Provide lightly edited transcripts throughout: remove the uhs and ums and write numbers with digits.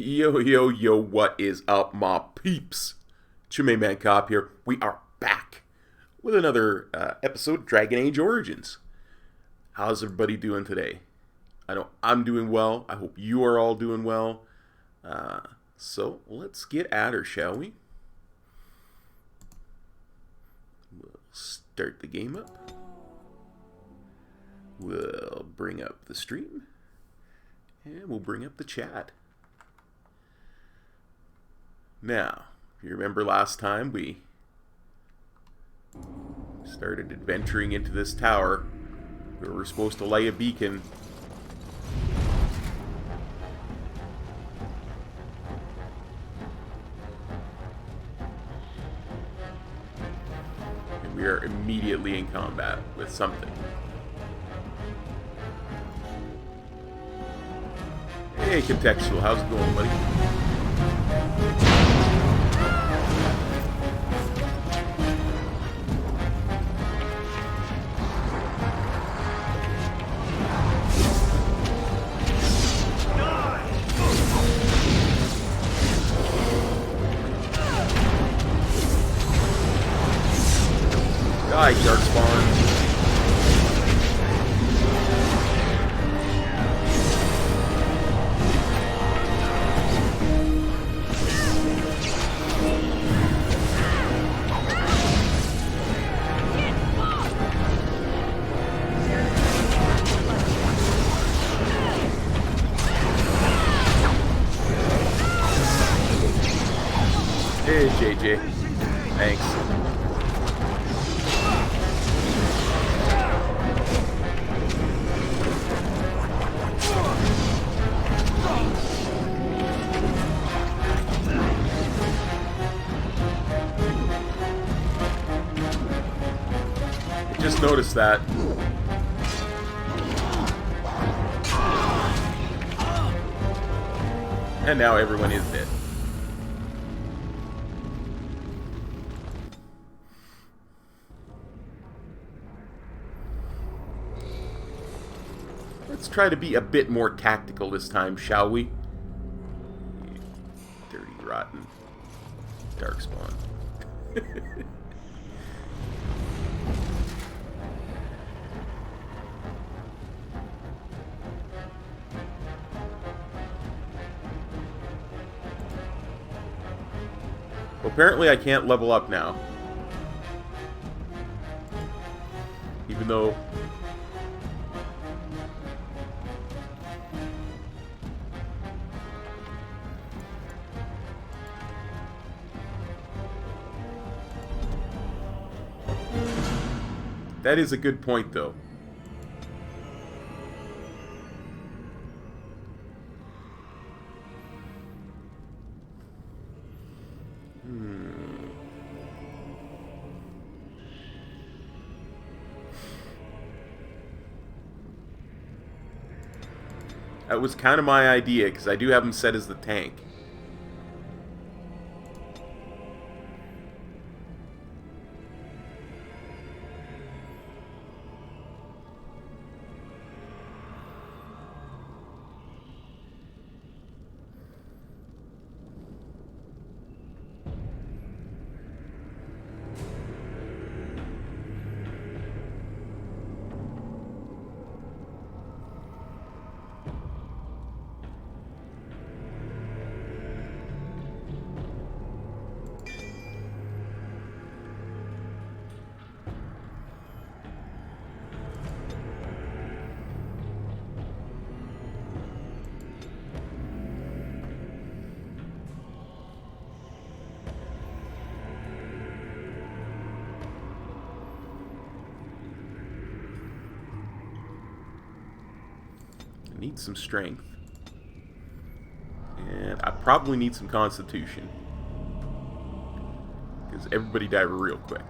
Yo, yo, yo, what is up, my peeps? It's your main man Cop here. We are back with another episode of Dragon Age Origins. How's everybody doing today? I know I'm doing well. I hope you are all doing well. So, let's get at her, shall we? We'll start the game up. We'll bring up the stream. And we'll bring up the chat. Now, if you remember last time, we started adventuring into this tower where we're supposed to light a beacon. And we are immediately in combat with something. Hey, Contextual, how's it going, buddy? Die, Darkspawn. Hey, JJ. Thanks. Just noticed that. And now everyone is dead. Let's try to be a bit more tactical this time, shall we? Dirty, rotten Darkspawn. Well, apparently I can't level up now. Even though... That is a good point, though. That was kind of my idea, because I do have him set as the tank. Need some strength. And I probably need some constitution. Because everybody died real quick.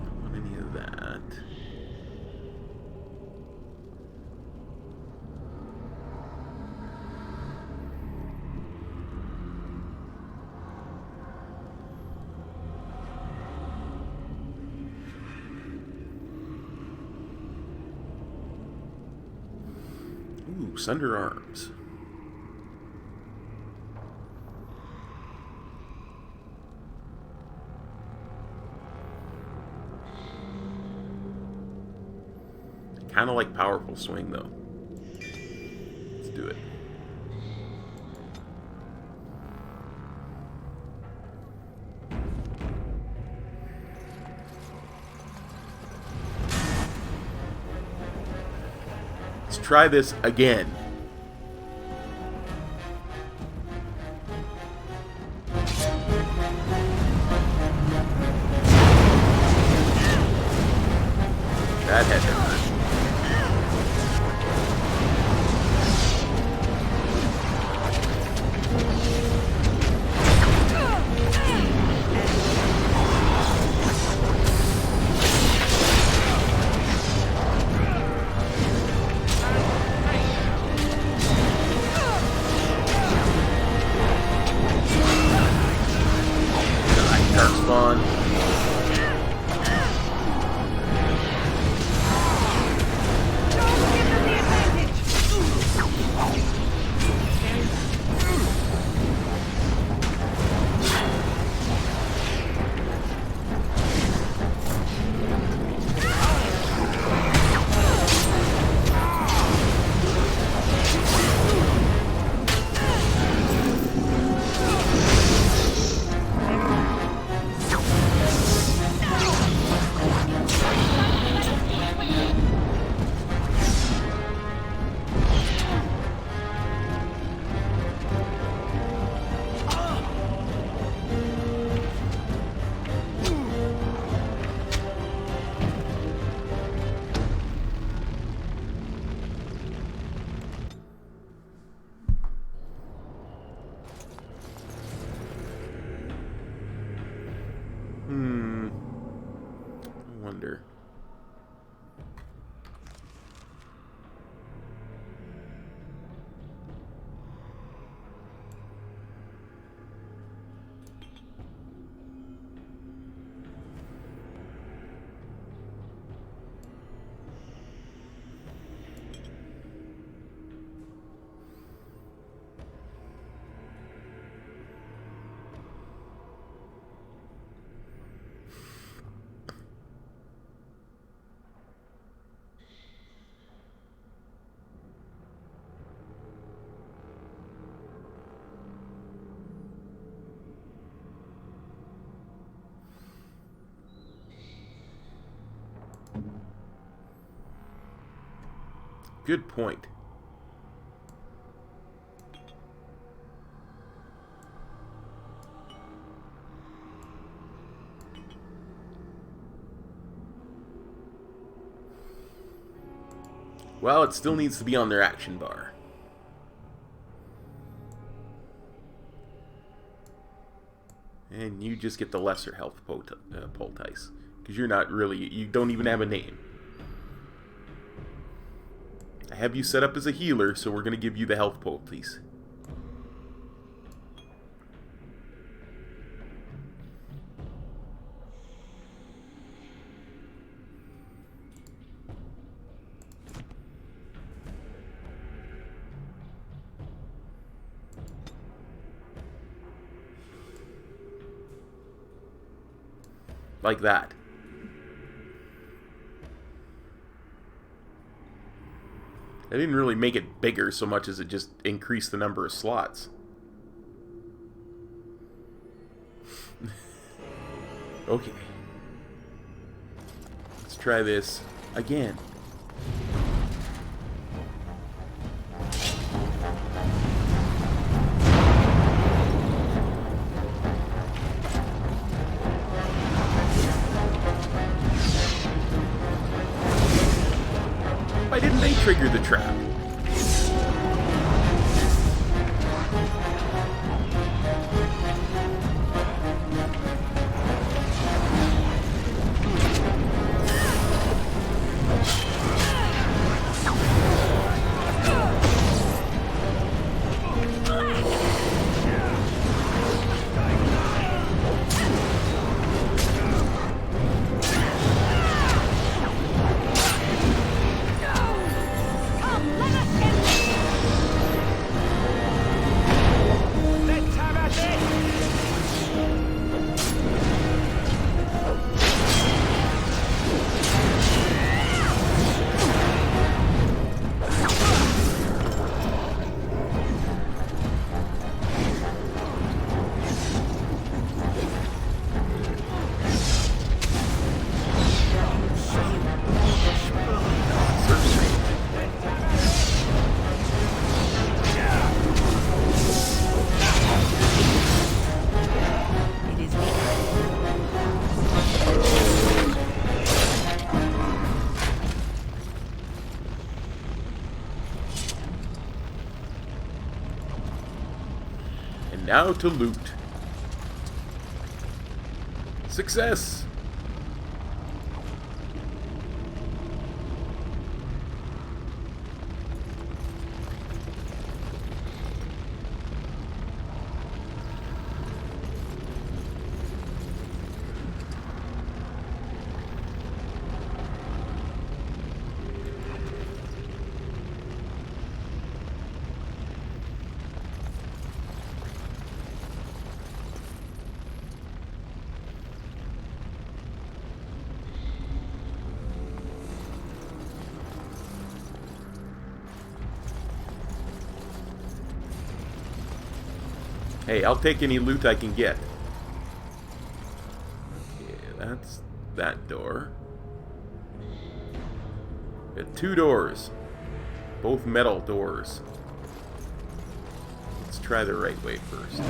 Don't want any of that. Ooh, Sunder Arms. Kind of like Powerful Swing, though. Let's do it. Let's try this again. That had to hurt. I wonder. Good point. Well, it still needs to be on their action bar. And you just get the lesser health poultice. Because you're not really... You don't even have a name. I have you set up as a healer, so we're going to give you the health pool, please. Like that. I didn't really make it bigger so much as it just increased the number of slots. Okay. Let's try this again. Why didn't they trigger the trap? Now to loot. Success! Hey, I'll take any loot I can get. Okay, that's that door. We got 2 doors. Both metal doors. Let's try the right way first.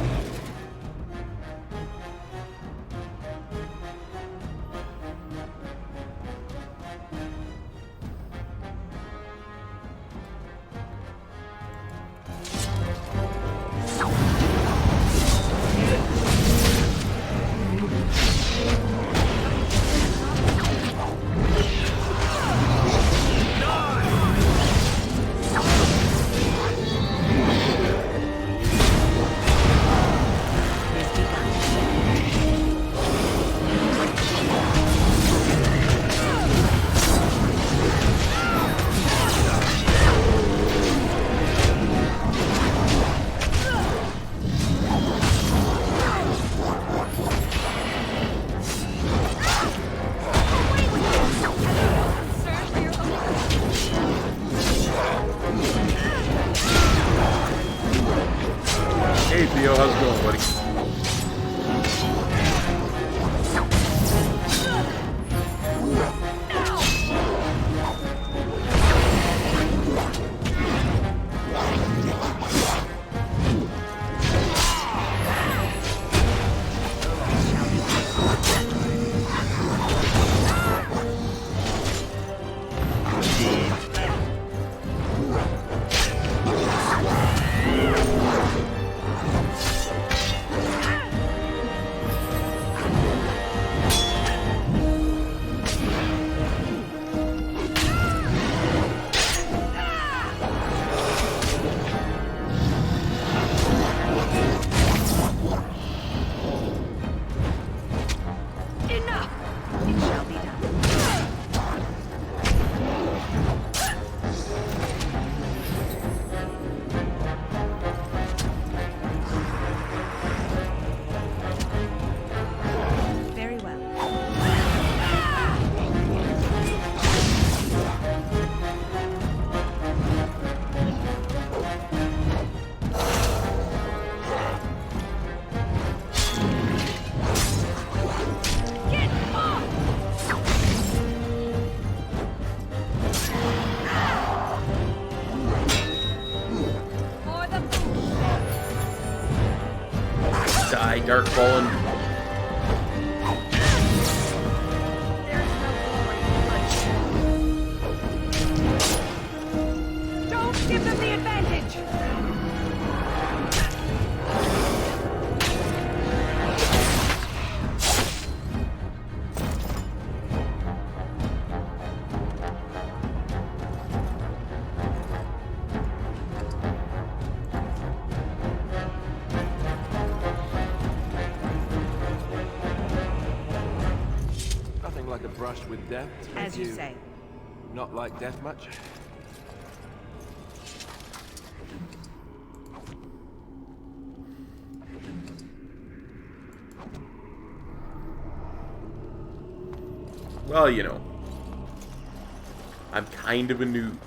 Dark Fallen. Don't give them the advantage! Nothing like a brush with death. As you say. Not like death much? Well, you know, I'm kind of a noob.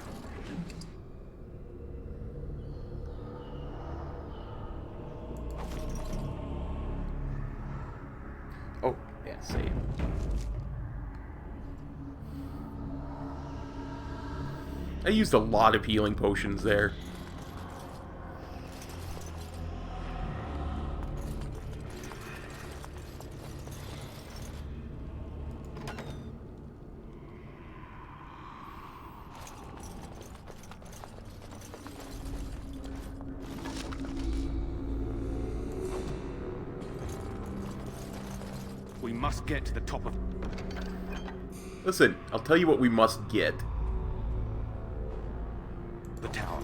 Oh, yeah, save. I used a lot of healing potions there. We must get to the top of... Listen, I'll tell you what we must get. the tower.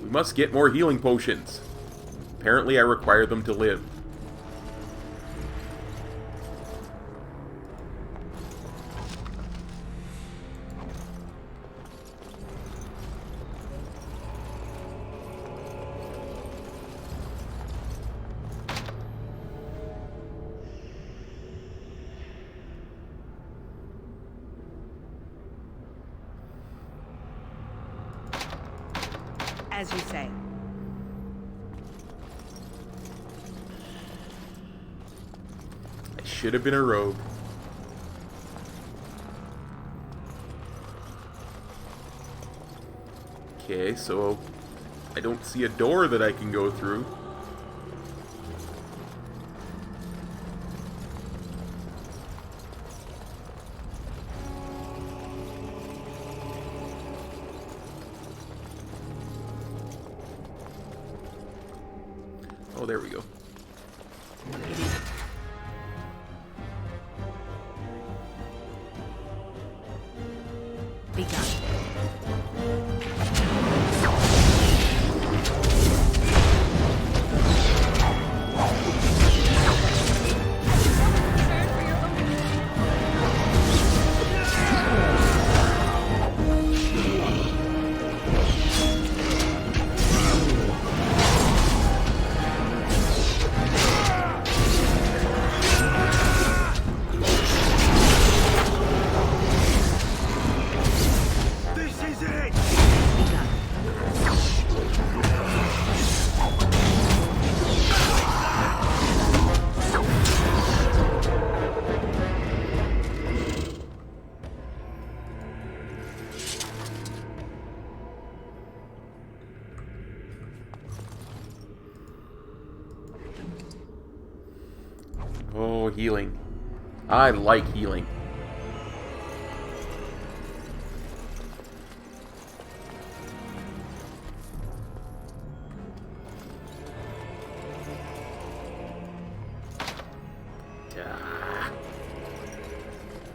We must get more healing potions. Apparently I require them to live. As you say. I should have been a rogue. Okay, so I don't see a door that I can go through. Oh, there we go. Begun. Oh, healing. I like healing. Ah.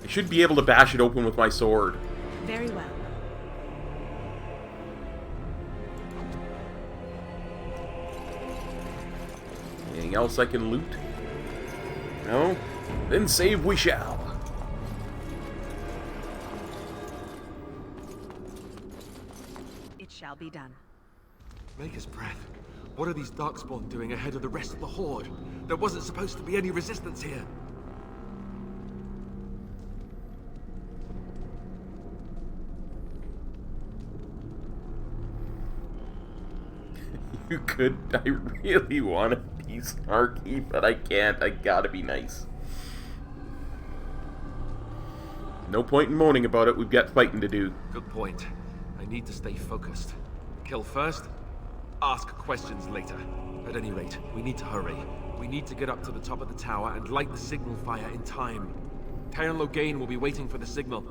I should be able to bash it open with my sword. Very well. Anything else I can loot? No? Then save we shall. It shall be done. Maker's breath. What are these darkspawn doing ahead of the rest of the horde? There wasn't supposed to be any resistance here. You could. I really want to be snarky, but I can't. I gotta be nice. No point in moaning about it. We've got fighting to do. Good point. I need to stay focused. Kill first, ask questions later. At any rate, we need to hurry. We need to get up to the top of the tower and light the signal fire in time. Karen Logain will be waiting for the signal.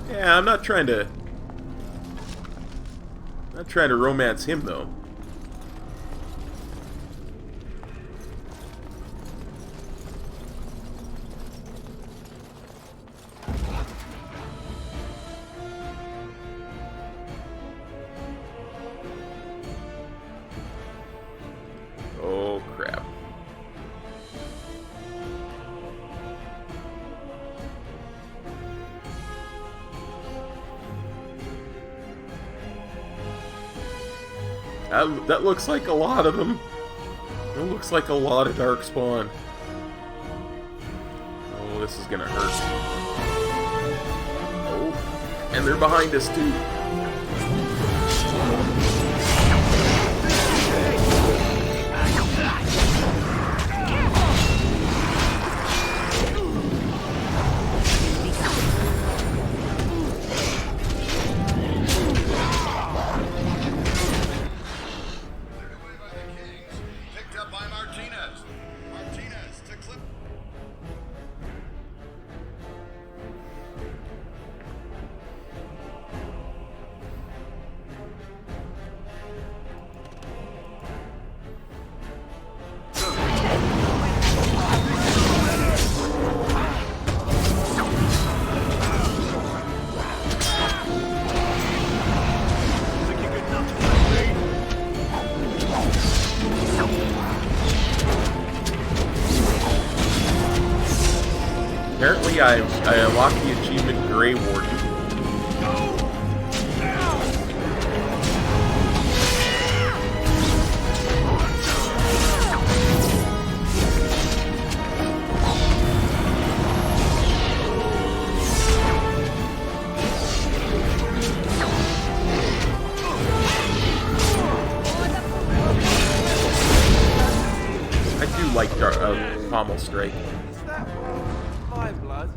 Yeah, I'm not trying to romance him though. Oh crap. That looks like a lot of them. It looks like a lot of darkspawn. Oh, this is gonna hurt. Oh, and they're behind us too. Apparently I unlocked the achievement Grey Warden. I do like Pommel Strike. Is that my blood?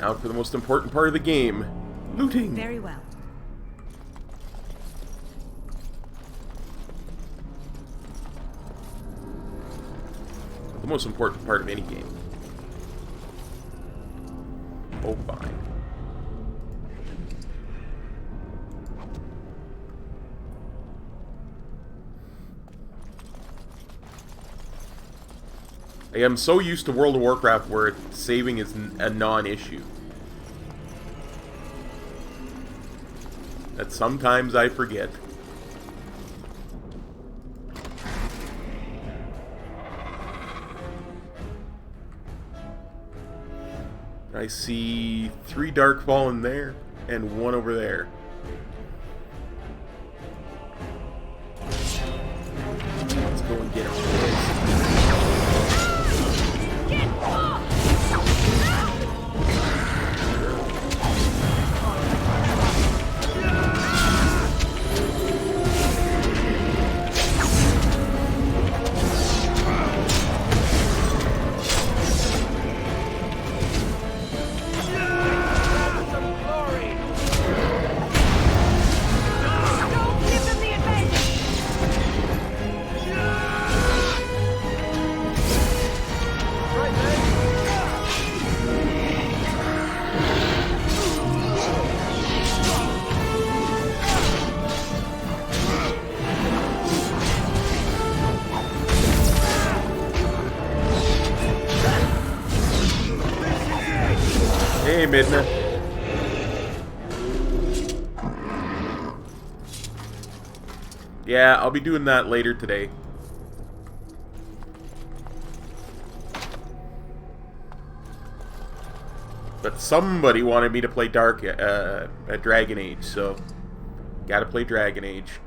Now for the most important part of the game, looting. Very well. The most important part of any game. Oh, fine. I am so used to World of Warcraft where saving is a non-issue that sometimes I forget. I see 3 Darkfall in there and 1 over there. Let's go and get him. Hey, Midna. Yeah, I'll be doing that later today. But somebody wanted me to play Dragon Age, so gotta play Dragon Age.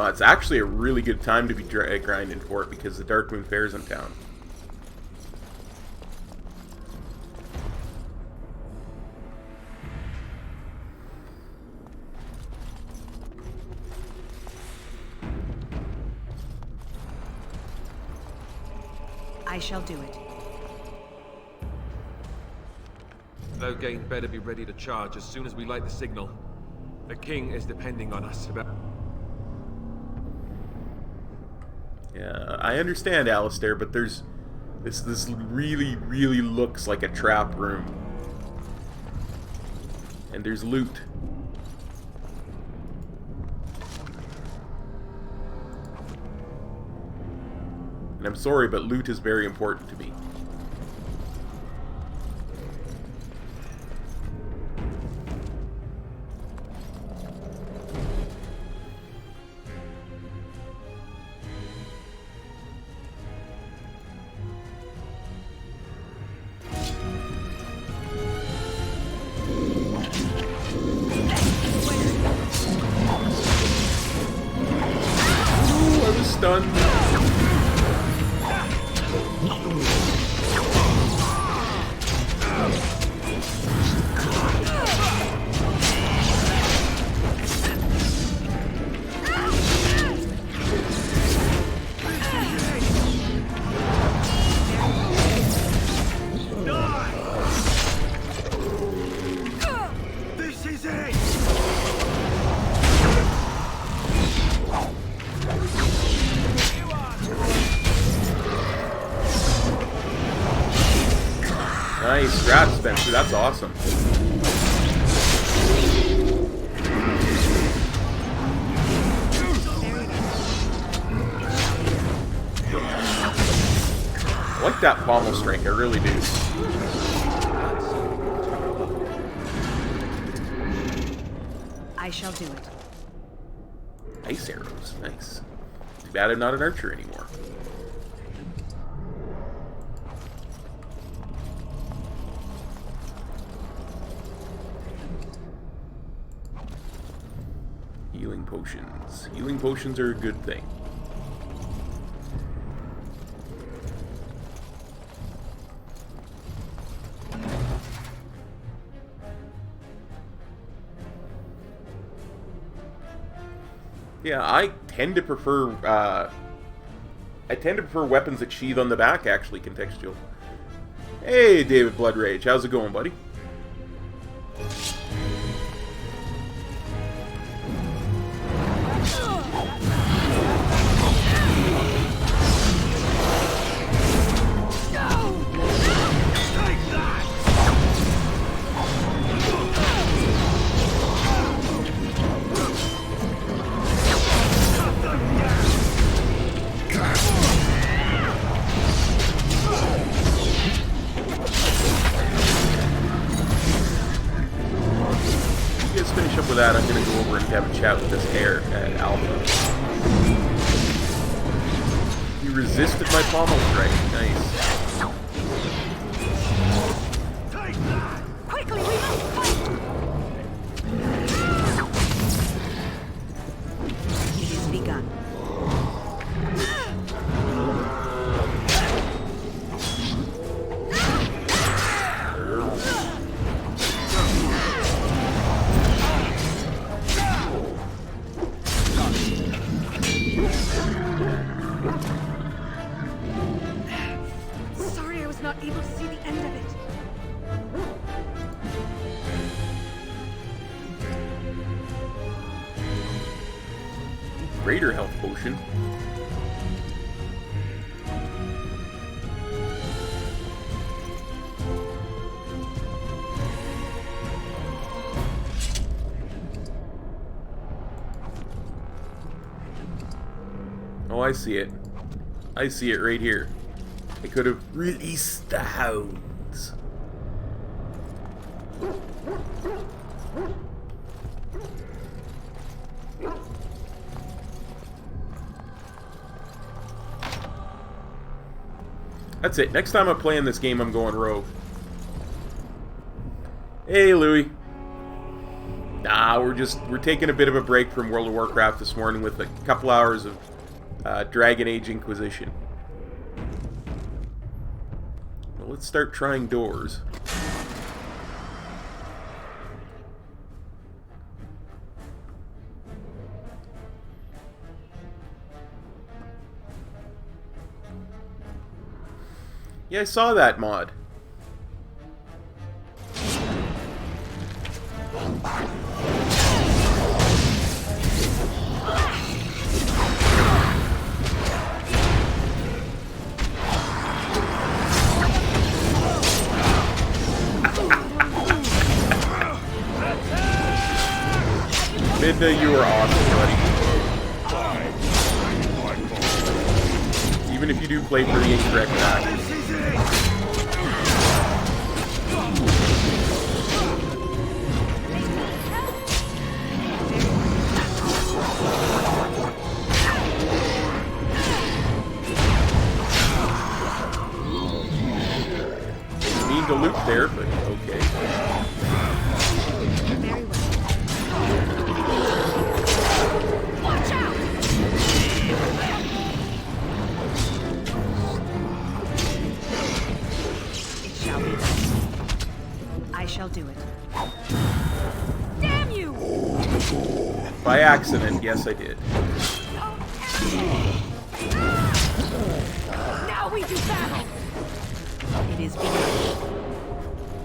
It's actually a really good time to be grinding for it because the Darkmoon Fair's in town. I shall do it. Loghain better be ready to charge as soon as we light the signal. The king is depending on us about... Yeah, I understand, Alistair, but there's... This really, really looks like a trap room. And there's loot. And I'm sorry, but loot is very important to me. Stunned. This is it! Nice grab, Spencer. That's awesome. I like that pommel strike. I really do. I shall do it. Ice arrows. Nice. Too bad I'm not an archer anymore. Healing potions. Healing potions are a good thing. Yeah, I tend to prefer weapons that sheathe on the back, actually, contextual. Hey, David Bloodrage, how's it going, buddy? That, I'm going to go over and have a chat with this hare at Alpha. He resisted my pommel strike. Nice. Quickly, we must fight! It is begun. Sorry I was not able to see the end of it. Greater health potion. Oh, I see it. I see it right here. I could have released the hounds. That's it. Next time I'm playing this game, I'm going rogue. Hey, Louie. Nah, we're taking a bit of a break from World of Warcraft this morning with a couple hours of Dragon Age Inquisition. Well, let's start trying doors. Yeah, I saw that mod. Midna, you are awesome, buddy. Even if you do play for the incorrect back. To loot there, but okay. Very well. Watch out! It shall be done. I shall do it. Damn you! By accident, yes I did. Now we do battle! It is begun.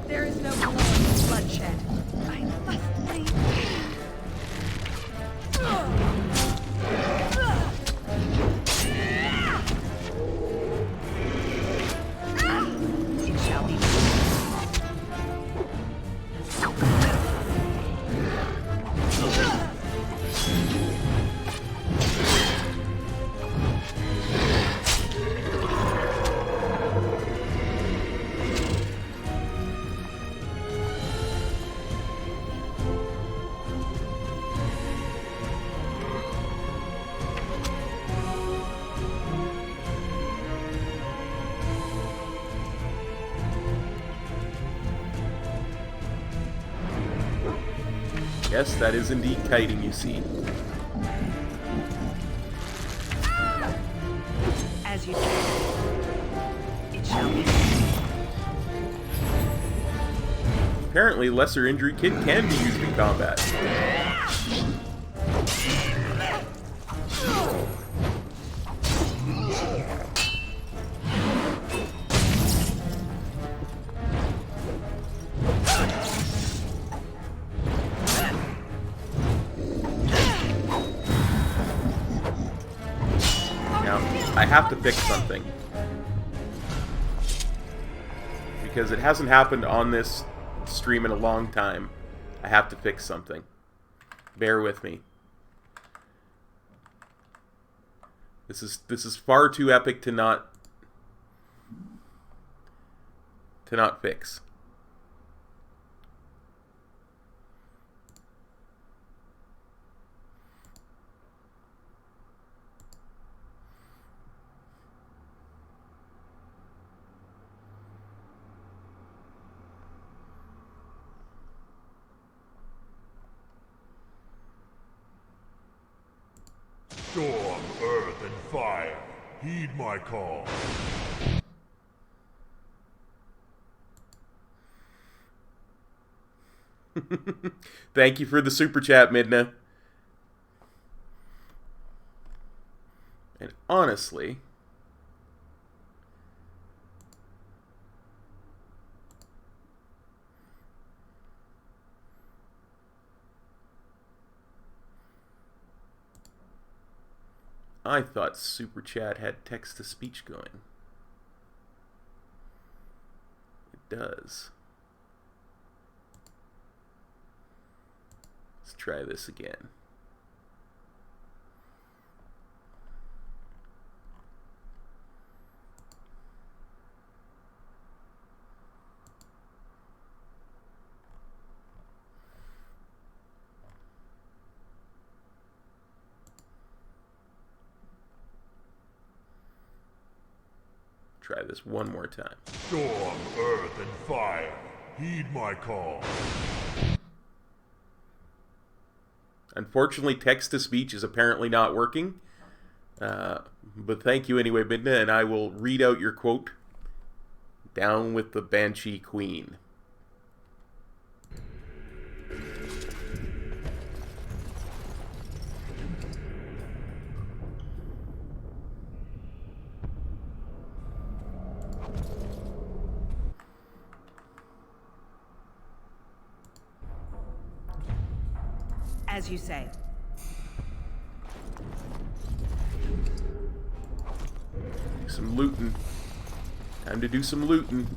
There is no blood and bloodshed. I must leave. It shall be. Yes, that is indeed kiting, you see. As you say, it shall be. Apparently, lesser injury kit can be used in combat. I have to fix something. Because it hasn't happened on this stream in a long time. I have to fix something. Bear with me. This is far too epic to not fix. Storm, earth, and fire, heed my call. Thank you for the super chat, Midna. And honestly, I thought Super Chat had text-to-speech going. It does. Let's try this again. Try this one more time. Storm, earth, and fire, heed my call. Unfortunately, text-to-speech is apparently not working. But thank you anyway, Midna, and I will read out your quote. Down with the Banshee Queen. As you say. Some looting. Time to do some looting.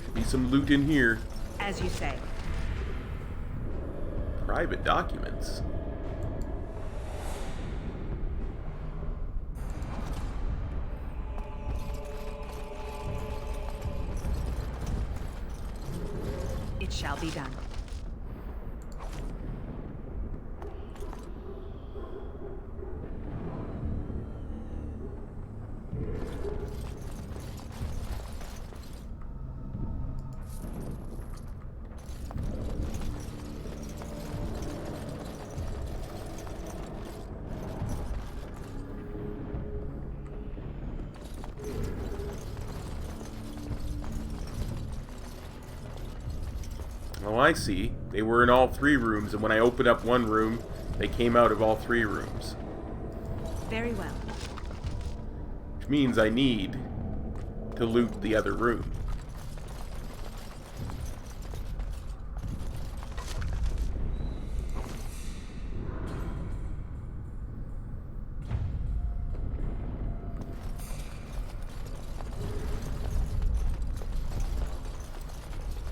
Should be some loot in here. As you say. Private documents. It shall be done. Oh, I see. They were in all three rooms, and when I opened up one room, they came out of all three rooms. Very well. Which means I need to loot the other room.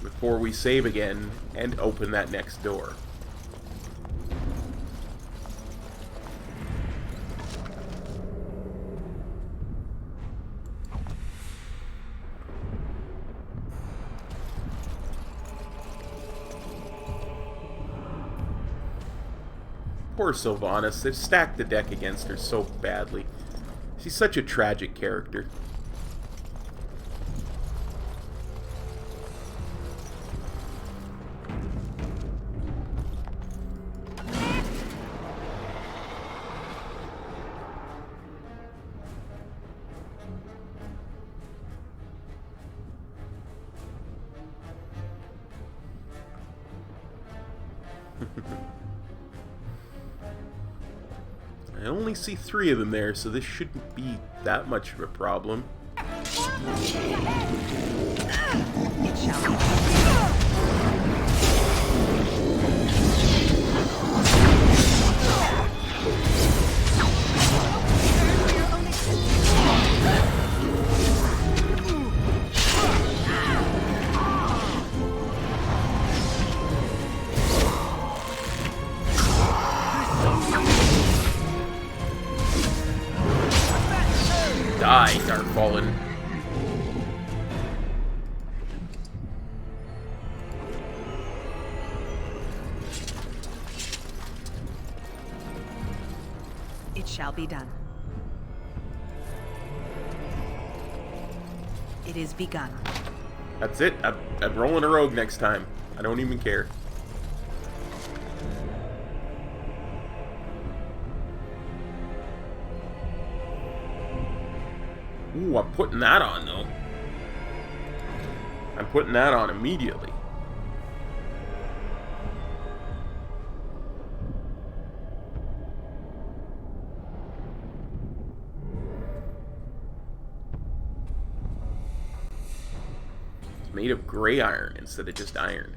Before we save again and open that next door. Poor Sylvanas, they've stacked the deck against her so badly. She's such a tragic character. I only see 3 of them there, so this shouldn't be that much of a problem. It shall be done. Die, Darkfallen. It shall be done. It is begun. That's it. I'm rolling a rogue next time. I don't even care. Ooh, I'm putting that on, though. I'm putting that on immediately. It's made of gray iron instead of just iron.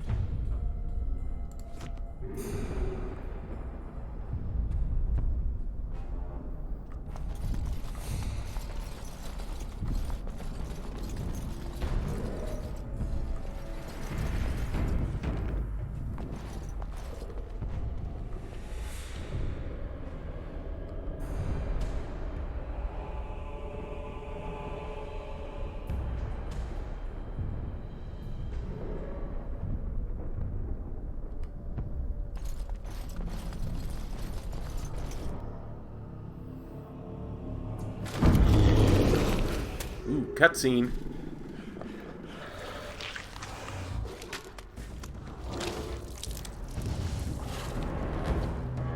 cutscene.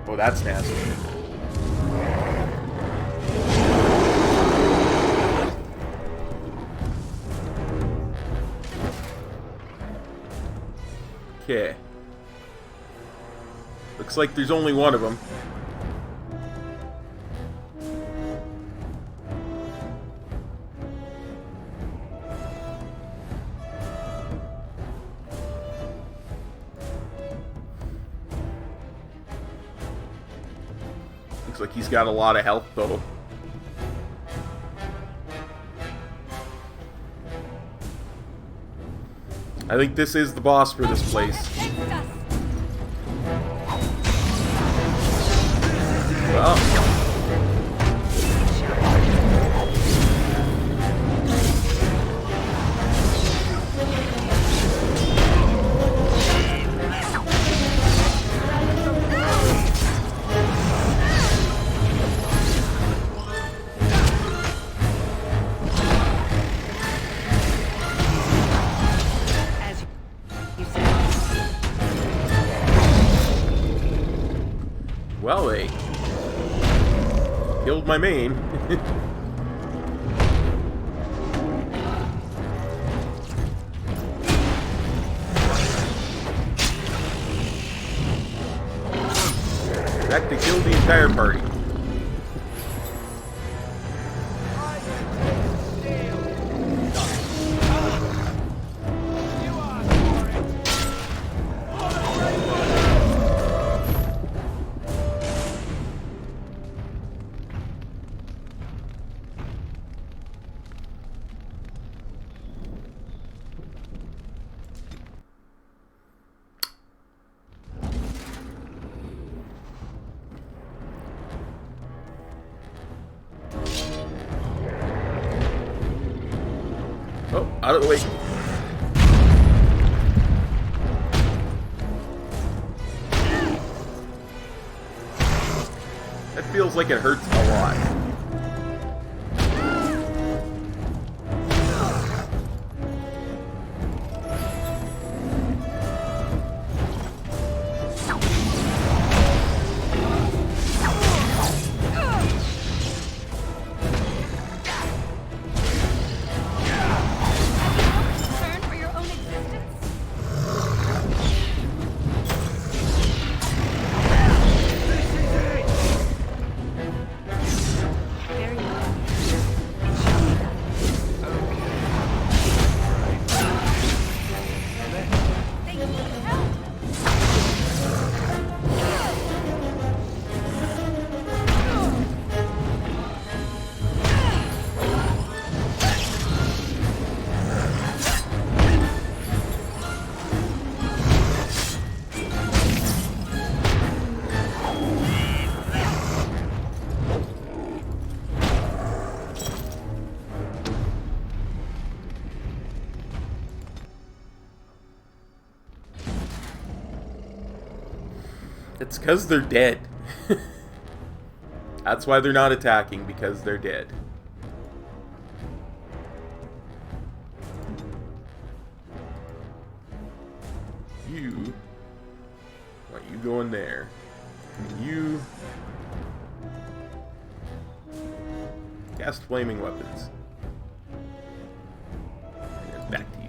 Oh, that's nasty. Okay. Looks like there's only one of them. Looks like he's got a lot of health, though. I think this is the boss for this place. Well. Well, they killed my main. That to kill the entire party. Oh, out of the way. That feels like it hurts a lot. It's because they're dead. That's why they're not attacking, because they're dead. You... Why you go in there? You... Cast flaming weapons. And then back to you.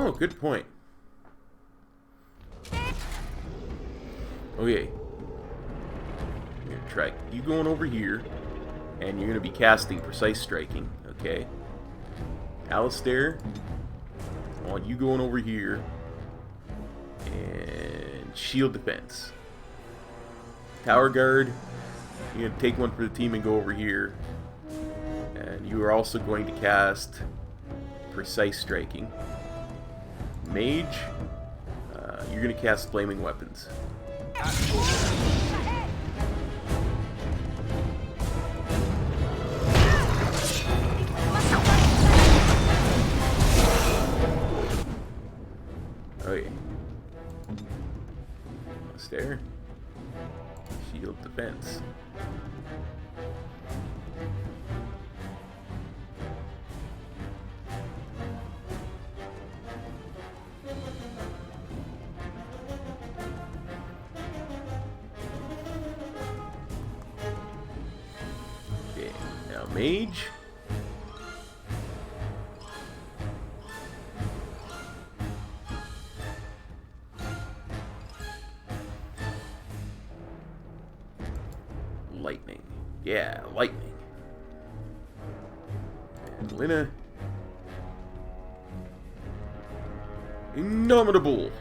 Oh, good point. Okay. I'm gonna try you going over here, and you're gonna be casting precise striking. Okay. Alistair, I want you going over here, and shield defense. Tower guard, you're gonna take one for the team and go over here, and you are also going to cast precise striking. Mage, you're gonna cast flaming weapons. Okay. Stare. Shield defense. Okay, now mage. Lightning. Yeah, lightning. And Lina. Indomitable.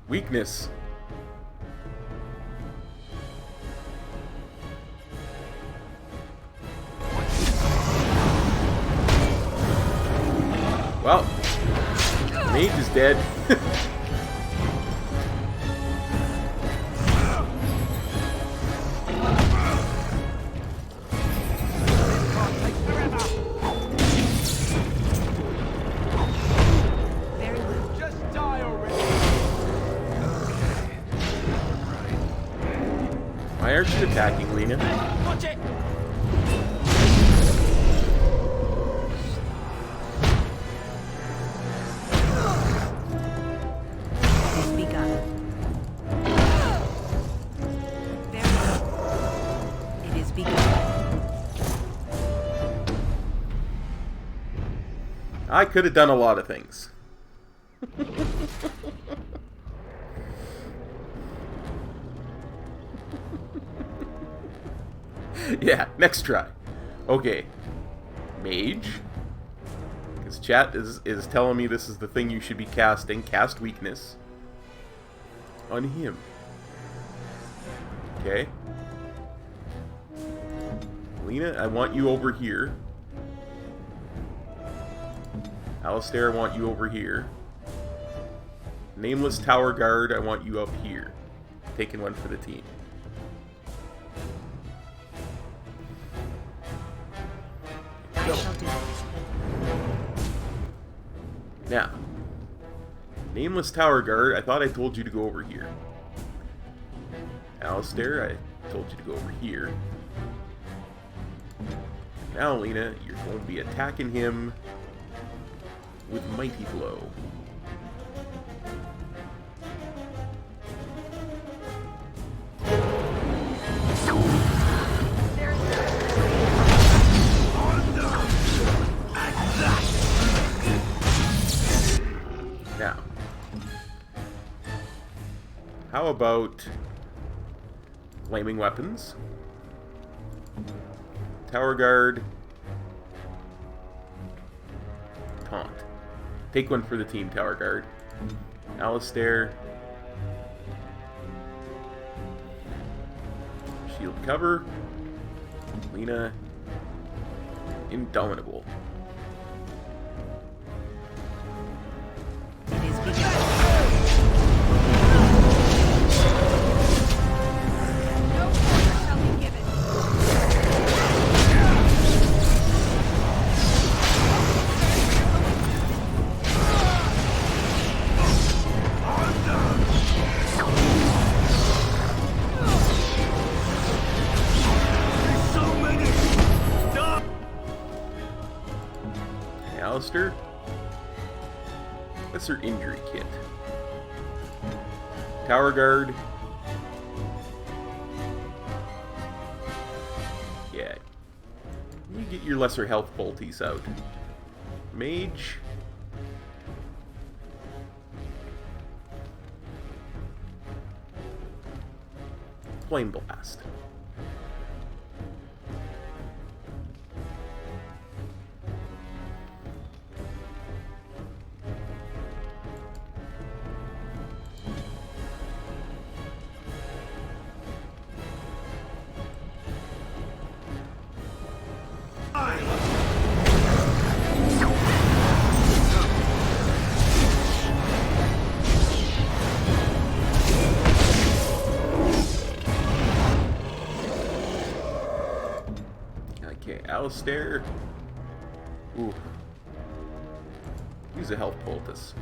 Weakness. Well, mage is dead. Why aren't you attacking, Lina? Watch it! It's begun. There we go. It is begun. I could have done a lot of things. Yeah, next try. Okay. Mage. Because chat is telling me this is the thing you should be casting. Cast weakness. On him. Okay. Lina, I want you over here. Alistair, I want you over here. Nameless Tower Guard, I want you up here. Taking one for the team. I shall do it. Now, Nameless Tower Guard, I thought I told you to go over here. Alistair, I told you to go over here. Now, Lina, you're going to be attacking him with Mighty Blow. Now, How about flaming weapons? Tower guard. Taunt. Take one for the team, tower guard. Alistair. Shield cover. Lena. Indomitable. It is begun. No order shall be given. So many! Stop! Alistair. What's her injury kit? Tower guard. Yeah. You get your lesser health bolties out. Mage. Flame blast. Okay, Alistair. Ooh. Use a health poultice.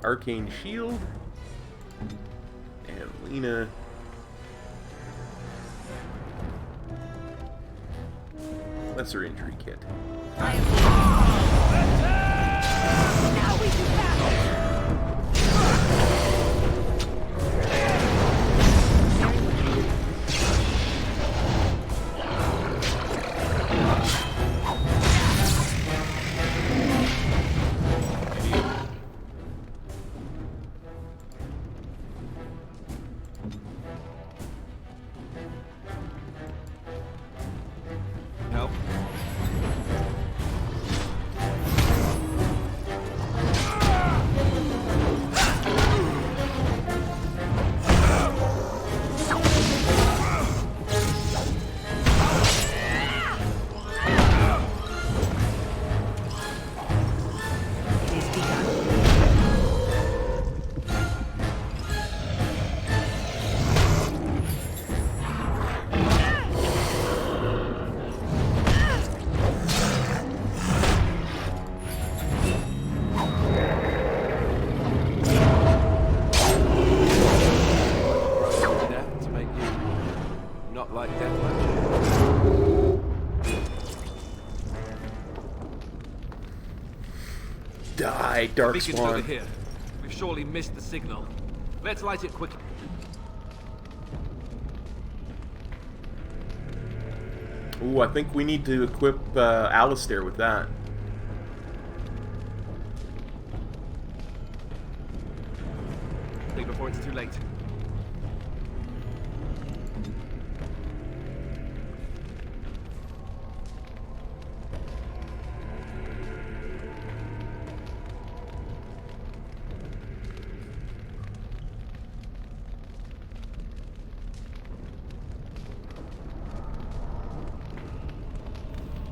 Arcane shield. And Lena. Lesser injury kit. Now we do battle. Help. It is begun. Death to make you not like death much. Die, Beacon's over Darkspawn. here. We've surely missed the signal. Let's light it quickly. Ooh, I think we need to equip Alistair with that. Before it's too late.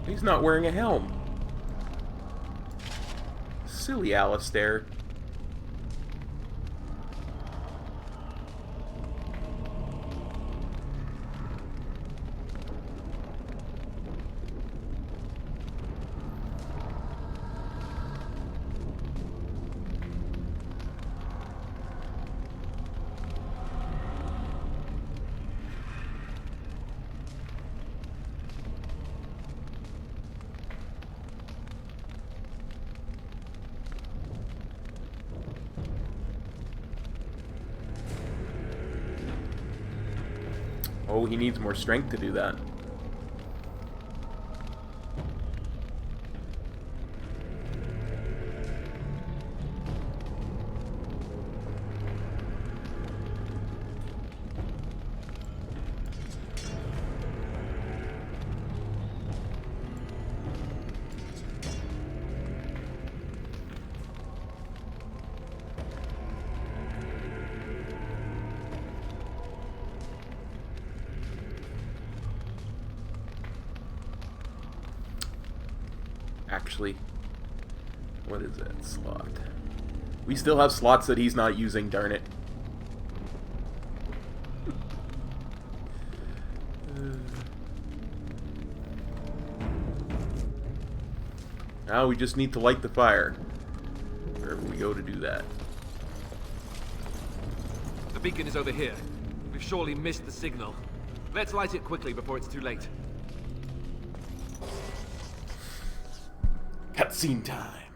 He's not wearing a helm. Silly Alistair. Oh, he needs more strength to do that. Actually, what is that slot? We still have slots that he's not using, darn it. Now we just need to light the fire. Wherever we go to do that. The beacon is over here. We've surely missed the signal. Let's light it quickly before it's too late. Cutscene time.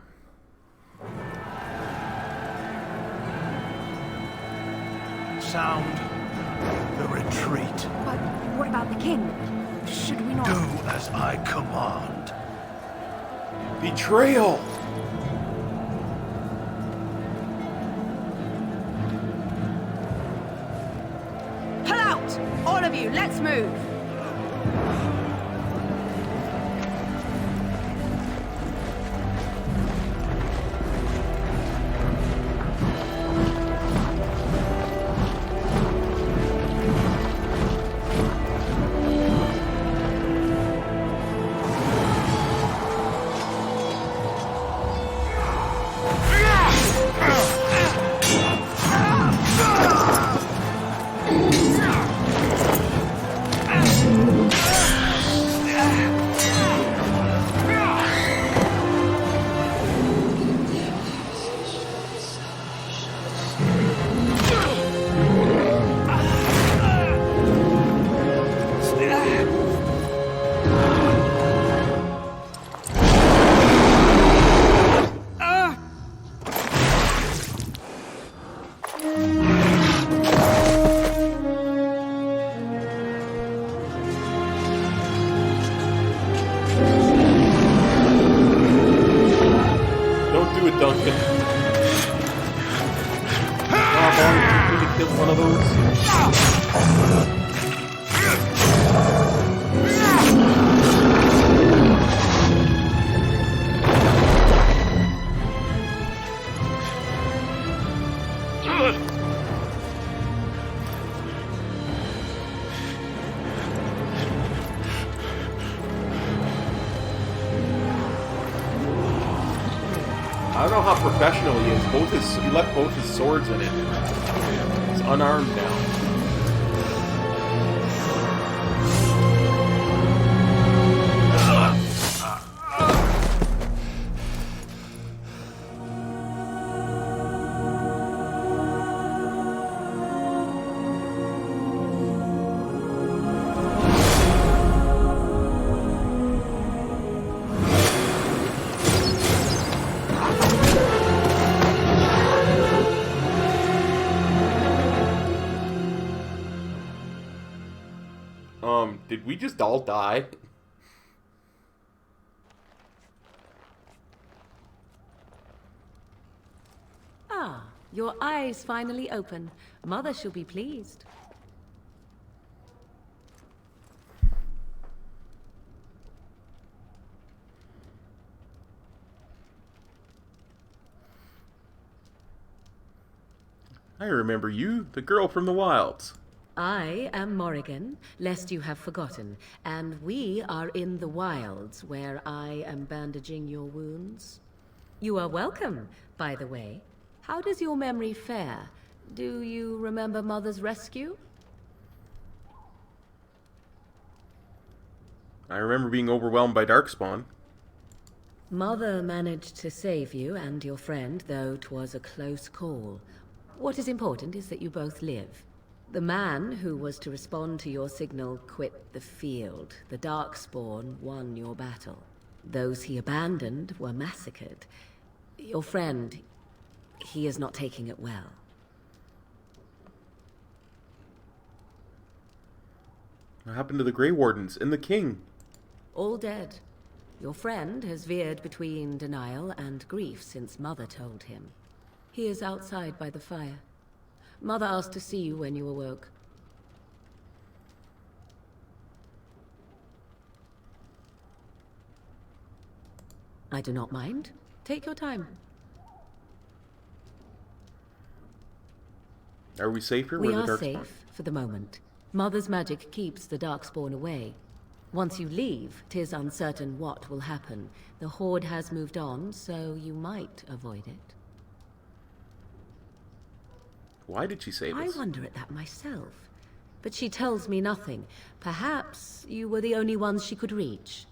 Sound the retreat. But what about the king? Should we not... Do as I command. Betrayal! Pull out! All of you, let's move! I don't know how professional he is. He left both his swords in it. He's unarmed now. Did we just all die? Ah, your eyes finally open. Mother shall be pleased. I remember you, the girl from the wilds. I am Morrigan, lest you have forgotten, and we are in the wilds where I am bandaging your wounds. You are welcome, by the way. How does your memory fare? Do you remember Mother's rescue? I remember being overwhelmed by Darkspawn. Mother managed to save you and your friend, though 'twas a close call. What is important is that you both live. The man who was to respond to your signal quit the field. The Darkspawn won your battle. Those he abandoned were massacred. Your friend, he is not taking it well. What happened to the Grey Wardens and the king? All dead. Your friend has veered between denial and grief since Mother told him. He is outside by the fire. Mother asked to see you when you awoke. I do not mind. Take your time. Are we safe here? We Where's are the Darkspawn? safe for the moment. Mother's magic keeps the Darkspawn away. Once you leave, 'tis uncertain what will happen. The Horde has moved on, so you might avoid it. Why did she say I this? wonder at that myself. But she tells me nothing. Perhaps you were the only ones she could reach.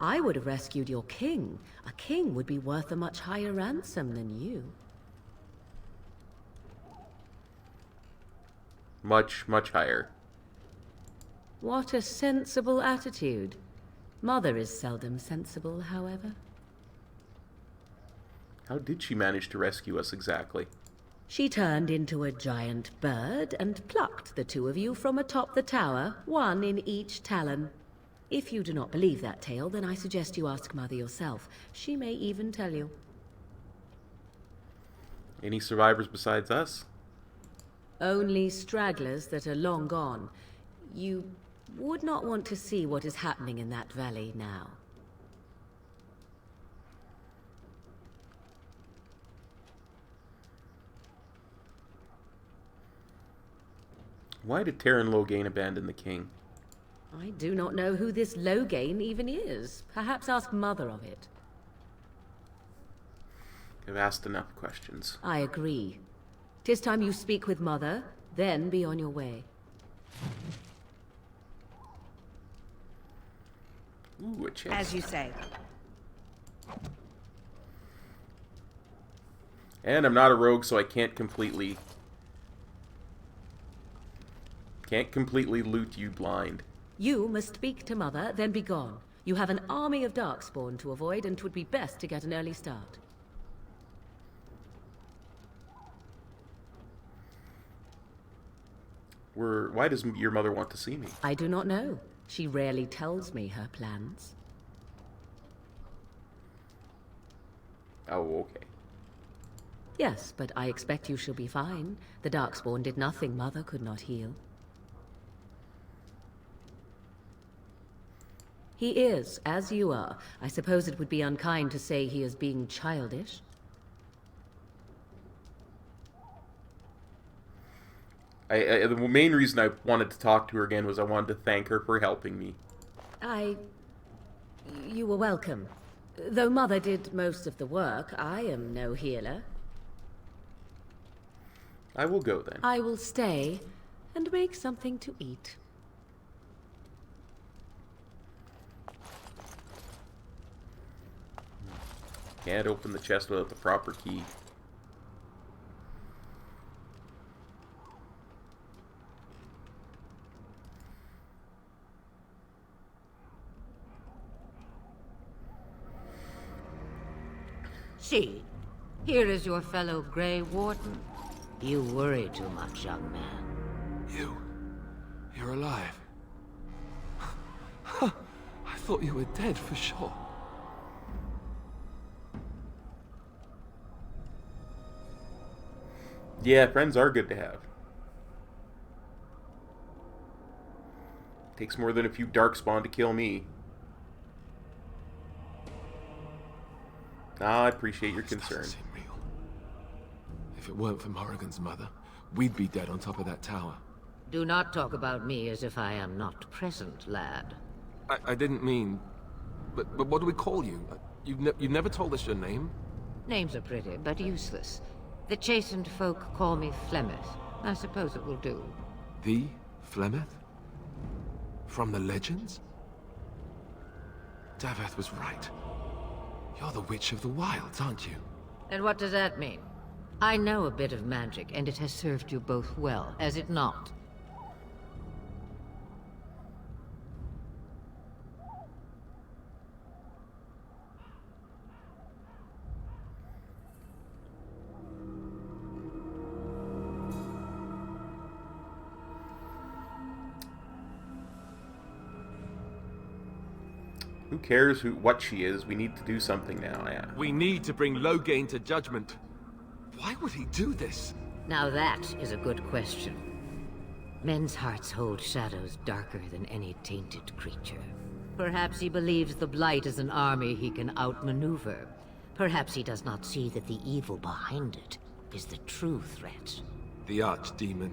I would have rescued your king. A king would be worth a much higher ransom than you. Much, much higher. What a sensible attitude. Mother is seldom sensible, however. How did she manage to rescue us exactly? She turned into a giant bird and plucked the two of you from atop the tower, one in each talon. If you do not believe that tale, then I suggest you ask Mother yourself. She may even tell you. Any survivors besides us? Only stragglers that are long gone. You would not want to see what is happening in that valley now. Why did Terran Logain abandon the king? I do not know who this Logain even is. Perhaps ask Mother of it. I've asked enough questions. I agree. 'Tis time you speak with Mother, then be on your way. Ooh, a chest. As you say. And I'm not a rogue, so I can't completely loot you blind. You must speak to Mother, then be gone. You have an army of Darkspawn to avoid, and 'twould be best to get an early start. Why does your mother want to see me? I do not know. She rarely tells me her plans. Oh, okay. Yes, but I expect you shall be fine. The Darkspawn did nothing Mother could not heal. He is, as you are. I suppose it would be unkind to say he is being childish. The main reason I wanted to talk to her again was I wanted to thank her for helping me. You were welcome. Though Mother did most of the work, I am no healer. I will go then. I will stay and make something to eat. Can't open the chest without the proper key. See, here is your fellow Grey Warden. You worry too much, young man. You're alive. I thought you were dead for sure. Yeah, friends are good to have. Takes more than a few Darkspawn to kill me. I appreciate your concern. Doesn't seem real. If it weren't for Morrigan's mother, we'd be dead on top of that tower. Do not talk about me as if I am not present, lad. I didn't mean... But what do we call you? You've never told us your name? Names are pretty, but useless. The chastened folk call me Flemeth. I suppose it will do. The Flemeth? From the legends? Daveth was right. You're the Witch of the Wilds, aren't you? And what does that mean? I know a bit of magic, and it has served you both well, has it not? Who cares what she is? We need to do something now, yeah. We need to bring Logain to judgment. Why would he do this? Now that is a good question. Men's hearts hold shadows darker than any tainted creature. Perhaps he believes the Blight is an army he can outmaneuver. Perhaps he does not see that the evil behind it is the true threat. The Archdemon.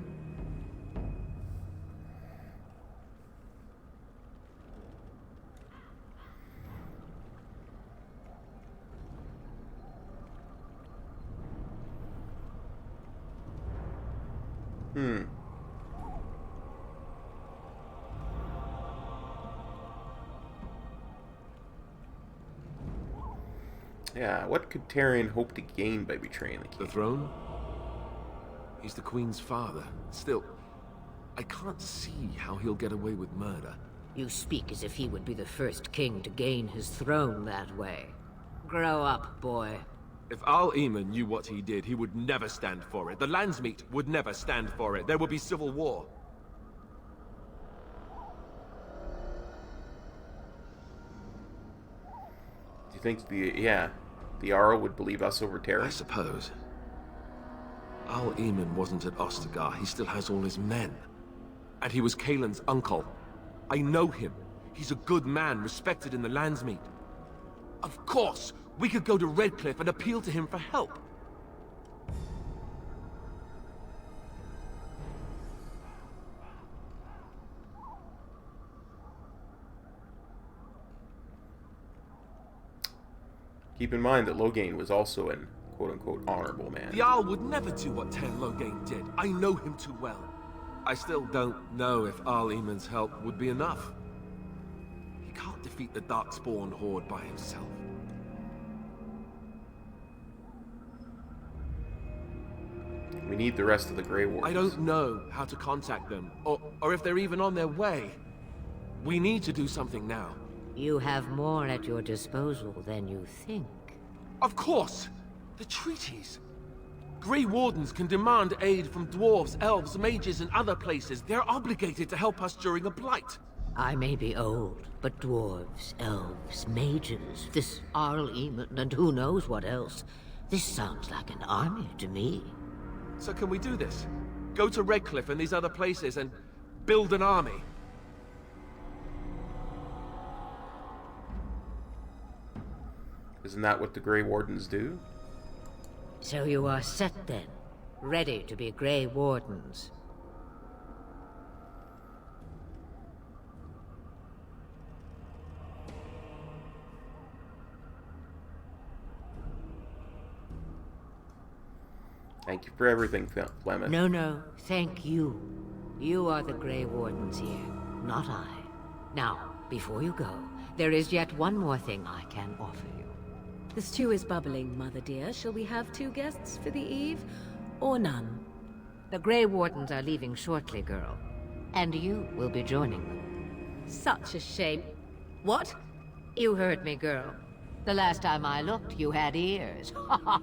Yeah, what could Tyrion hope to gain by betraying the king? The throne? He's the Queen's father. Still, I can't see how he'll get away with murder. You speak as if he would be the first king to gain his throne that way. Grow up, boy. If Al-Eamon knew what he did, he would never stand for it. The Landsmeet would never stand for it. There would be civil war. Do you think the Jarl would believe us over I Terra? suppose. Al-Eamon wasn't at Ostagar. He still has all his men. And he was Kaelin's uncle. I know him. He's a good man, respected in the Landsmeet. Of course, we could go to Redcliffe and appeal to him for help. Keep in mind that Loghain was also an quote-unquote honorable man. The Jarl would never do what Ten Loghain did. I know him too well. I still don't know if Al-Eamon's help would be enough. He can't defeat the Darkspawn Horde by himself. We need the rest of the Grey Wardens. I don't know how to contact them, or if they're even on their way. We need to do something now. You have more at your disposal than you think. Of course! The treaties! Grey Wardens can demand aid from dwarves, elves, mages, and other places. They're obligated to help us during a blight. I may be old, but dwarves, elves, mages, this Al-Eamon, and who knows what else. This sounds like an army to me. So can we do this? Go to Redcliffe and these other places and build an army? Isn't that what the Grey Wardens do? So you are set then, ready to be Grey Wardens. Thank you for everything, Flemeth. No, thank you. You are the Grey Wardens here, not I. Now, before you go, there is yet one more thing I can offer you. The stew is bubbling, Mother dear. Shall we have 2 guests for the eve, or none? The Grey Wardens are leaving shortly, girl. And you will be joining them. Such a shame. What? You heard me, girl. The last time I looked, you had ears. I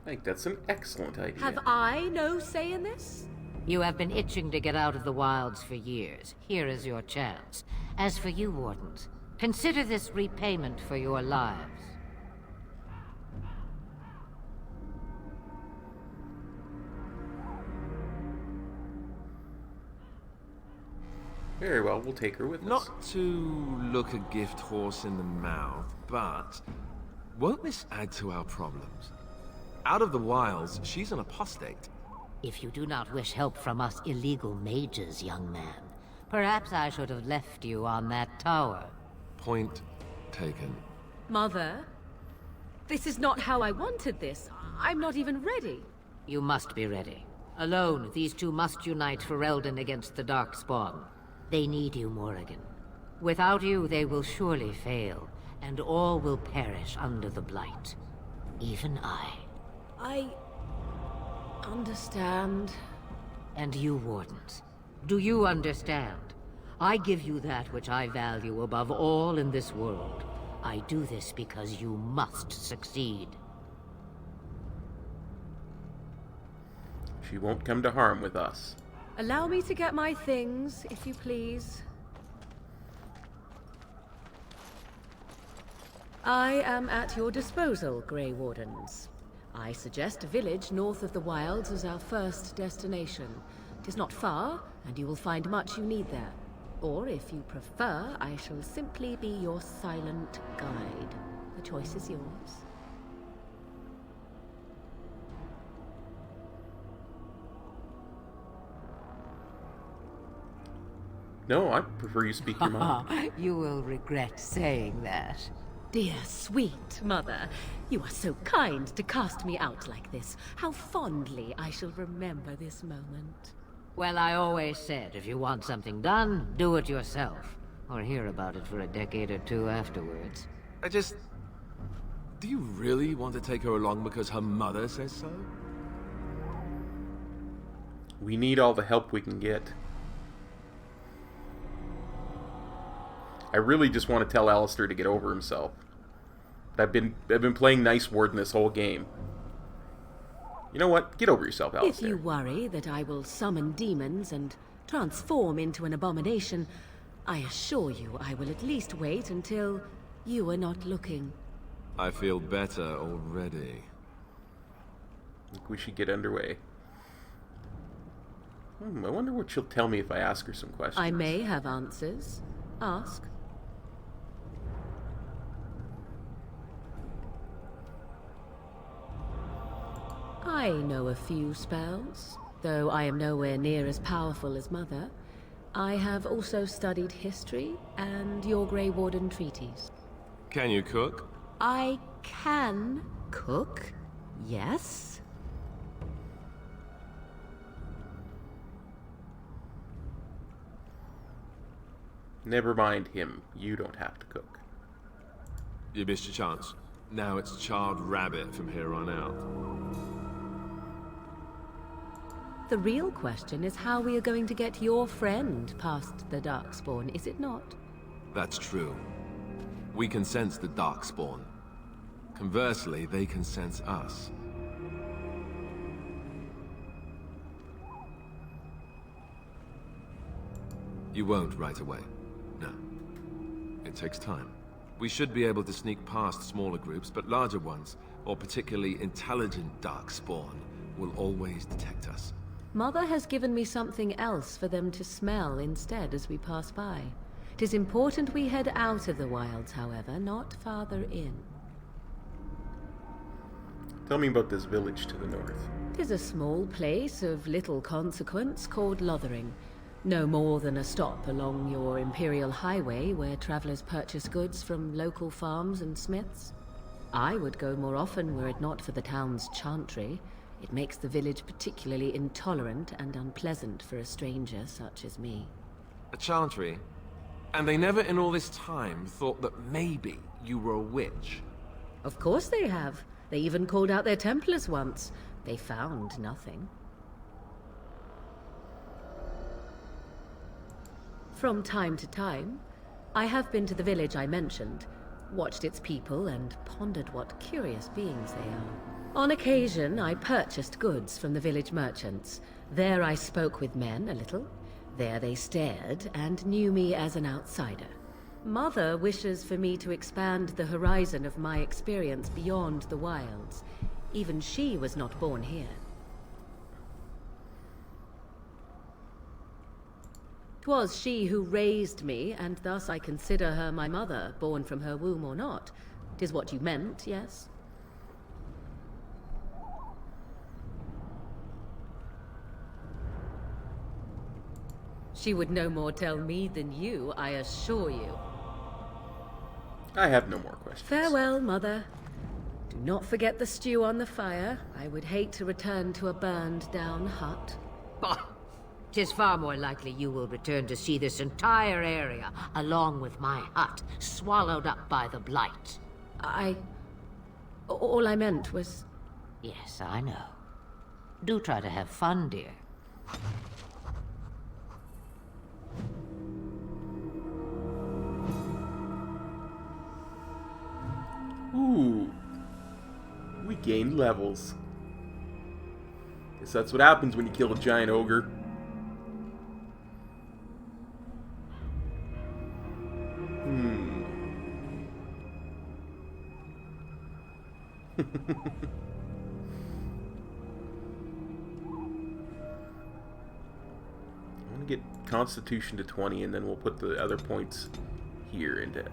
think that's an excellent idea. Have I no say in this? You have been itching to get out of the wilds for years. Here is your chance. As for you, Wardens, consider this repayment for your lives. Very well, we'll take her with us. Not to look a gift horse in the mouth, but won't this add to our problems? Out of the wilds, she's an apostate. If you do not wish help from us illegal mages, young man, perhaps I should have left you on that tower. Point taken. Mother, this is not how I wanted this. I'm not even ready. You must be ready. Alone, these two must unite for Eldon against the Darkspawn. They need you, Morrigan. Without you, they will surely fail, and all will perish under the Blight. Even I. I understand. And you, Wardens, do you understand? I give you that which I value above all in this world. I do this because you must succeed. She won't come to harm with us. Allow me to get my things, if you please. I am at your disposal, Grey Wardens. I suggest a village north of the wilds as our first destination. It is not far, and you will find much you need there. Or, if you prefer, I shall simply be your silent guide. The choice is yours. No, I prefer you speak your mind. You will regret saying that. dear, sweet mother. You are so kind to cast me out like this. How fondly I shall remember this moment. Well, I always said, if you want something done, do it yourself. Or hear about it for a decade or two afterwards. Do you really want to take her along because her mother says so? We need all the help we can get. I really just want to tell Alistair to get over himself. I've been playing nice warden this whole game. You know what? Get over yourself, Alistair. If you worry that I will summon demons and transform into an abomination, I assure you I will at least wait until you are not looking. I feel better already. I think we should get underway. I wonder what she'll tell me if I ask her some questions. I may have answers. Ask. I know a few spells, though I am nowhere near as powerful as Mother. I have also studied history and your Grey Warden treaties. Can you cook? I can cook, yes. Never mind him. You don't have to cook. You missed your chance. Now it's charred rabbit from here on out. The real question is how we are going to get your friend past the Darkspawn, is it not? That's true. We can sense the Darkspawn. Conversely, they can sense us. You won't right away. No. It takes time. We should be able to sneak past smaller groups, but larger ones, or particularly intelligent Darkspawn, will always detect us. Mother has given me something else for them to smell instead as we pass by. It is important we head out of the wilds, however, not farther in. Tell me about this village to the north. It is a small place of little consequence called Lothering. No more than a stop along your Imperial Highway where travelers purchase goods from local farms and smiths. I would go more often were it not for the town's chantry. It makes the village particularly intolerant and unpleasant for a stranger such as me. A chantry? And they never in all this time thought that maybe you were a witch? Of course they have. They even called out their Templars once. They found nothing. From time to time, I have been to the village I mentioned, watched its people, and pondered what curious beings they are. On occasion, I purchased goods from the village merchants. There I spoke with men a little. There they stared and knew me as an outsider. Mother wishes for me to expand the horizon of my experience beyond the wilds. Even she was not born here. 'Twas she who raised me, and thus I consider her my mother, born from her womb or not. 'Tis what you meant, yes? She would no more tell me than you, I assure you. I have no more questions. Farewell, Mother. Do not forget the stew on the fire. I would hate to return to a burned-down hut. Bah! 'Tis far more likely you will return to see this entire area, along with my hut, swallowed up by the blight. All I meant was... Yes, I know. Do try to have fun, dear. Ooh. We gained levels. Guess that's what happens when you kill a giant ogre. I want to get Constitution to 20, and then we'll put the other points here into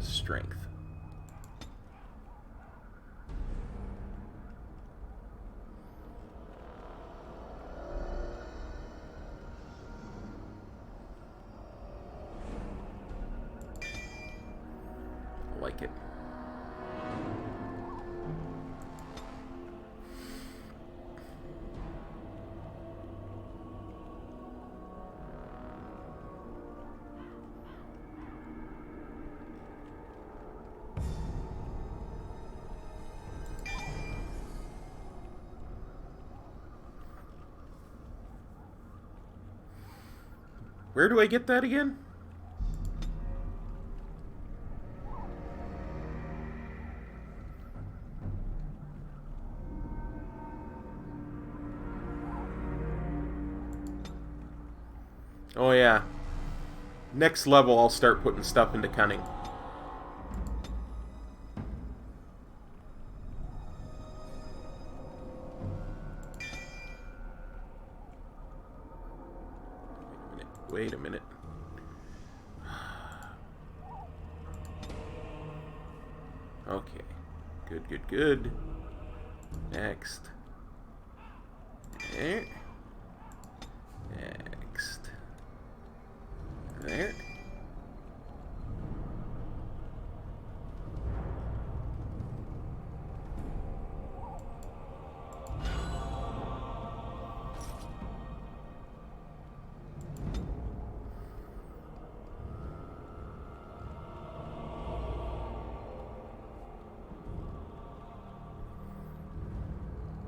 strength. like it. Where do I get that again? Oh yeah. Next level I'll start putting stuff into cunning. Wait a minute. Okay. Good, good, good. Next. There. Next. There.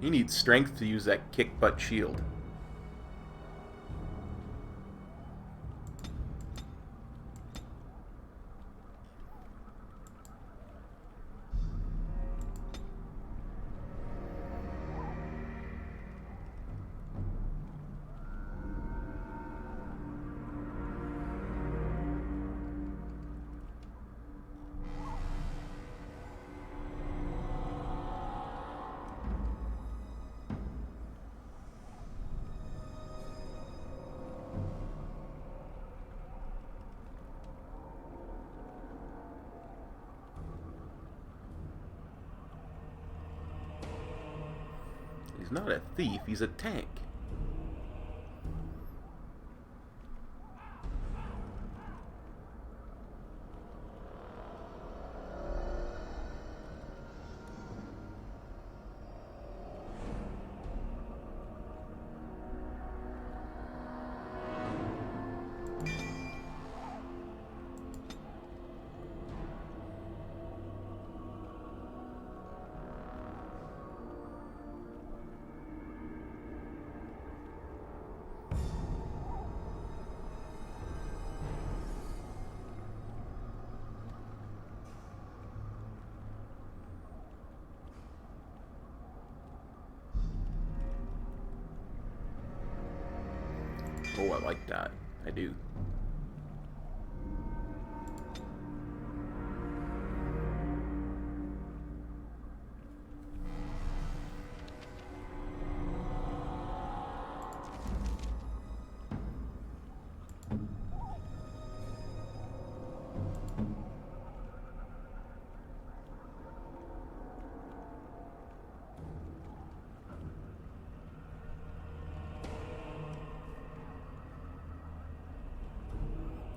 You need strength to use that kick butt shield. He's not a thief, he's a tank. Oh, I like that. I do.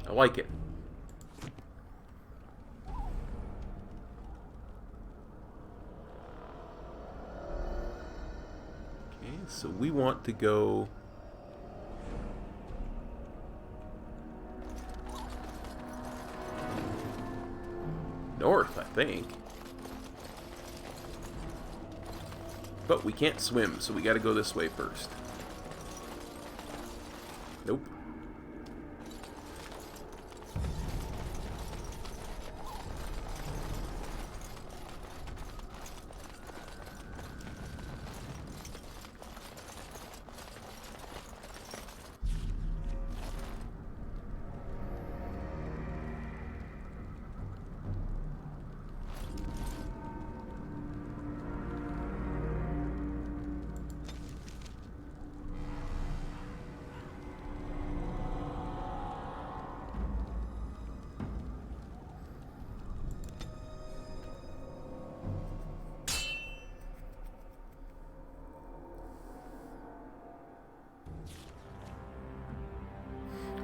I like it. Okay, so we want to go north, I think. But we can't swim, so we gotta go this way first. Nope.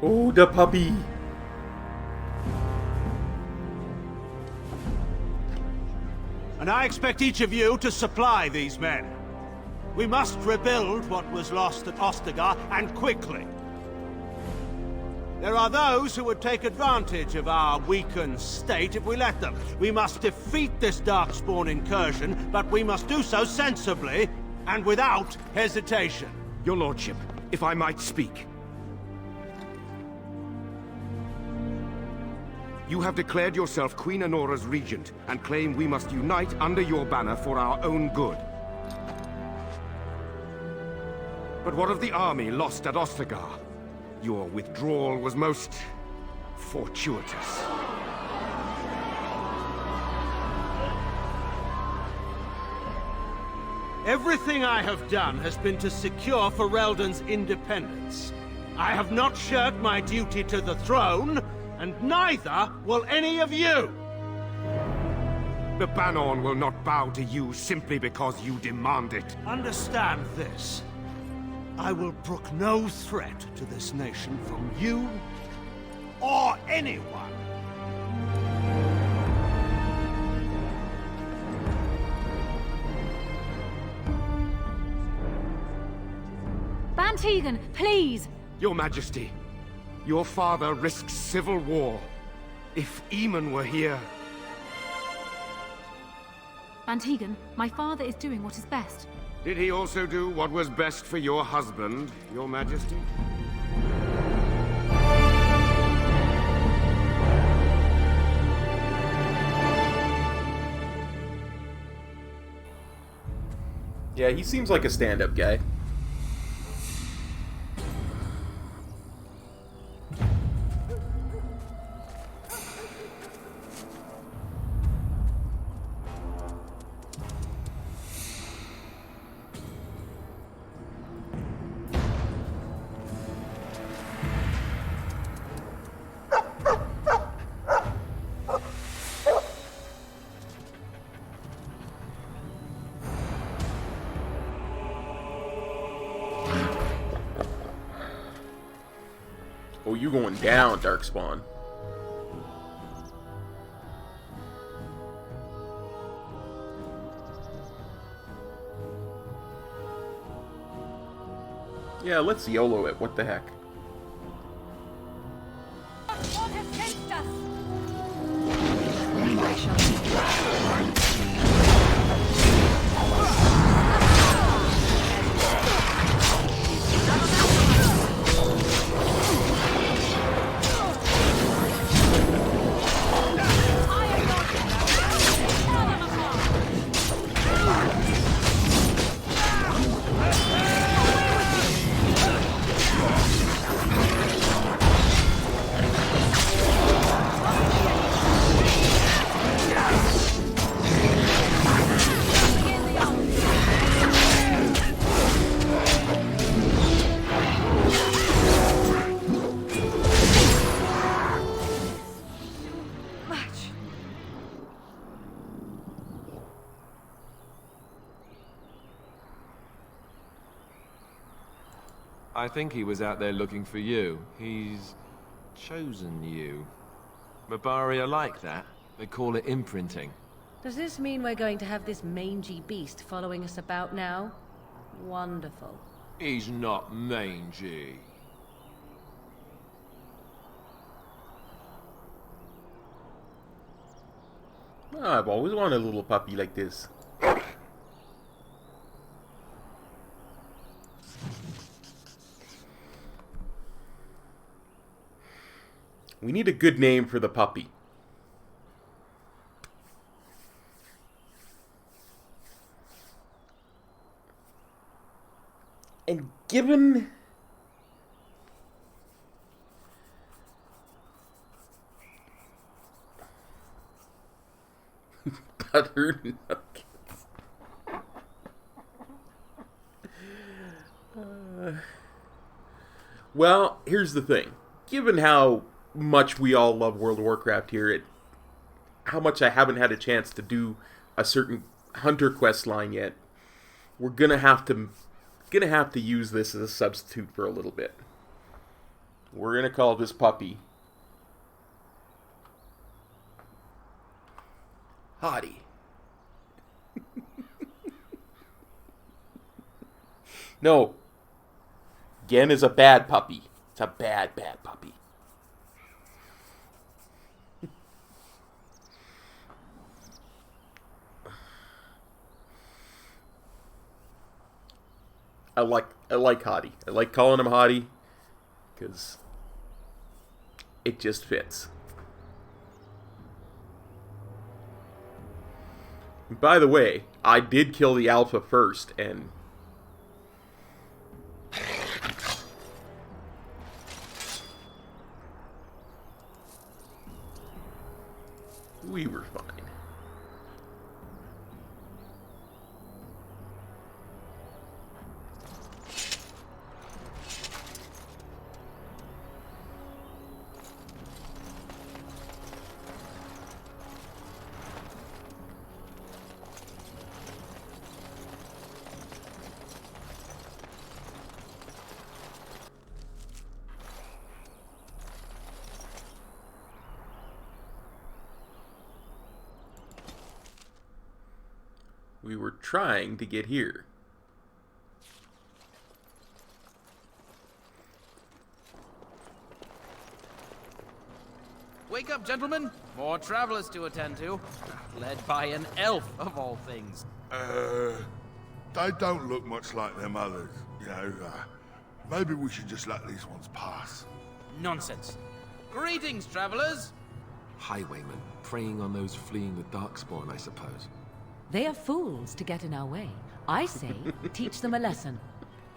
Oh, the puppy. I expect each of you to supply these men. We must rebuild what was lost at Ostagar, and quickly. There are those who would take advantage of our weakened state if we let them. We must defeat this Darkspawn incursion, but we must do so sensibly and without hesitation. Your lordship, if I might speak. You have declared yourself Queen Honora's regent, and claim we must unite under your banner for our own good. But what of the army lost at Ostagar? Your withdrawal was most fortuitous. Everything I have done has been to secure Ferelden's independence. I have not shirked my duty to the throne, and neither will any of you! The Banon will not bow to you simply because you demand it. Understand this. I will brook no threat to this nation from you or anyone. Bantegan, please! Your Majesty, your father risks civil war. If Eamon were here... Bantegan, my father is doing what is best. Did he also do what was best for your husband, Your Majesty? Yeah, he seems like a stand-up guy. Oh, you going down, Darkspawn. Yeah, let's YOLO it. What the heck? What against us? I shall see. I think he was out there looking for you. He's chosen you. Mabari are like that. They call it imprinting. Does this mean we're going to have this mangy beast following us about now? Wonderful. He's not mangy. Oh, I've always wanted a little puppy like this. We need a good name for the puppy. And given... Buttered nuggets. Well, here's the thing. Given how much we all love World of Warcraft here, how much I haven't had a chance to do a certain hunter quest line yet, we're gonna have to use this as a substitute for a little bit. We're gonna call this puppy Hottie. No. Gen is a bad puppy. It's a bad, bad puppy. I like Hottie. I like calling him Hottie because it just fits. And by the way, I did kill the alpha first, and we were fine. We were trying to get here. Wake up, gentlemen. More travelers to attend to. Led by an elf, of all things. They don't look much like them others, you know. Maybe we should just let these ones pass. Nonsense. Greetings, travelers. Highwaymen, preying on those fleeing the Darkspawn, I suppose. They are fools to get in our way. I say, teach them a lesson.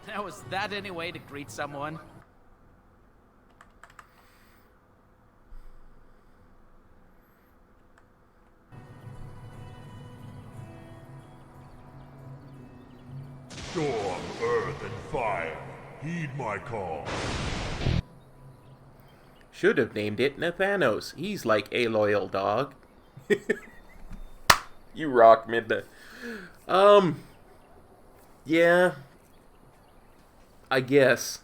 Now, is that any way to greet someone? Storm, earth, and fire, heed my call. Should have named it Nathanos. He's like a loyal dog. You rock, Midna. Yeah. I guess.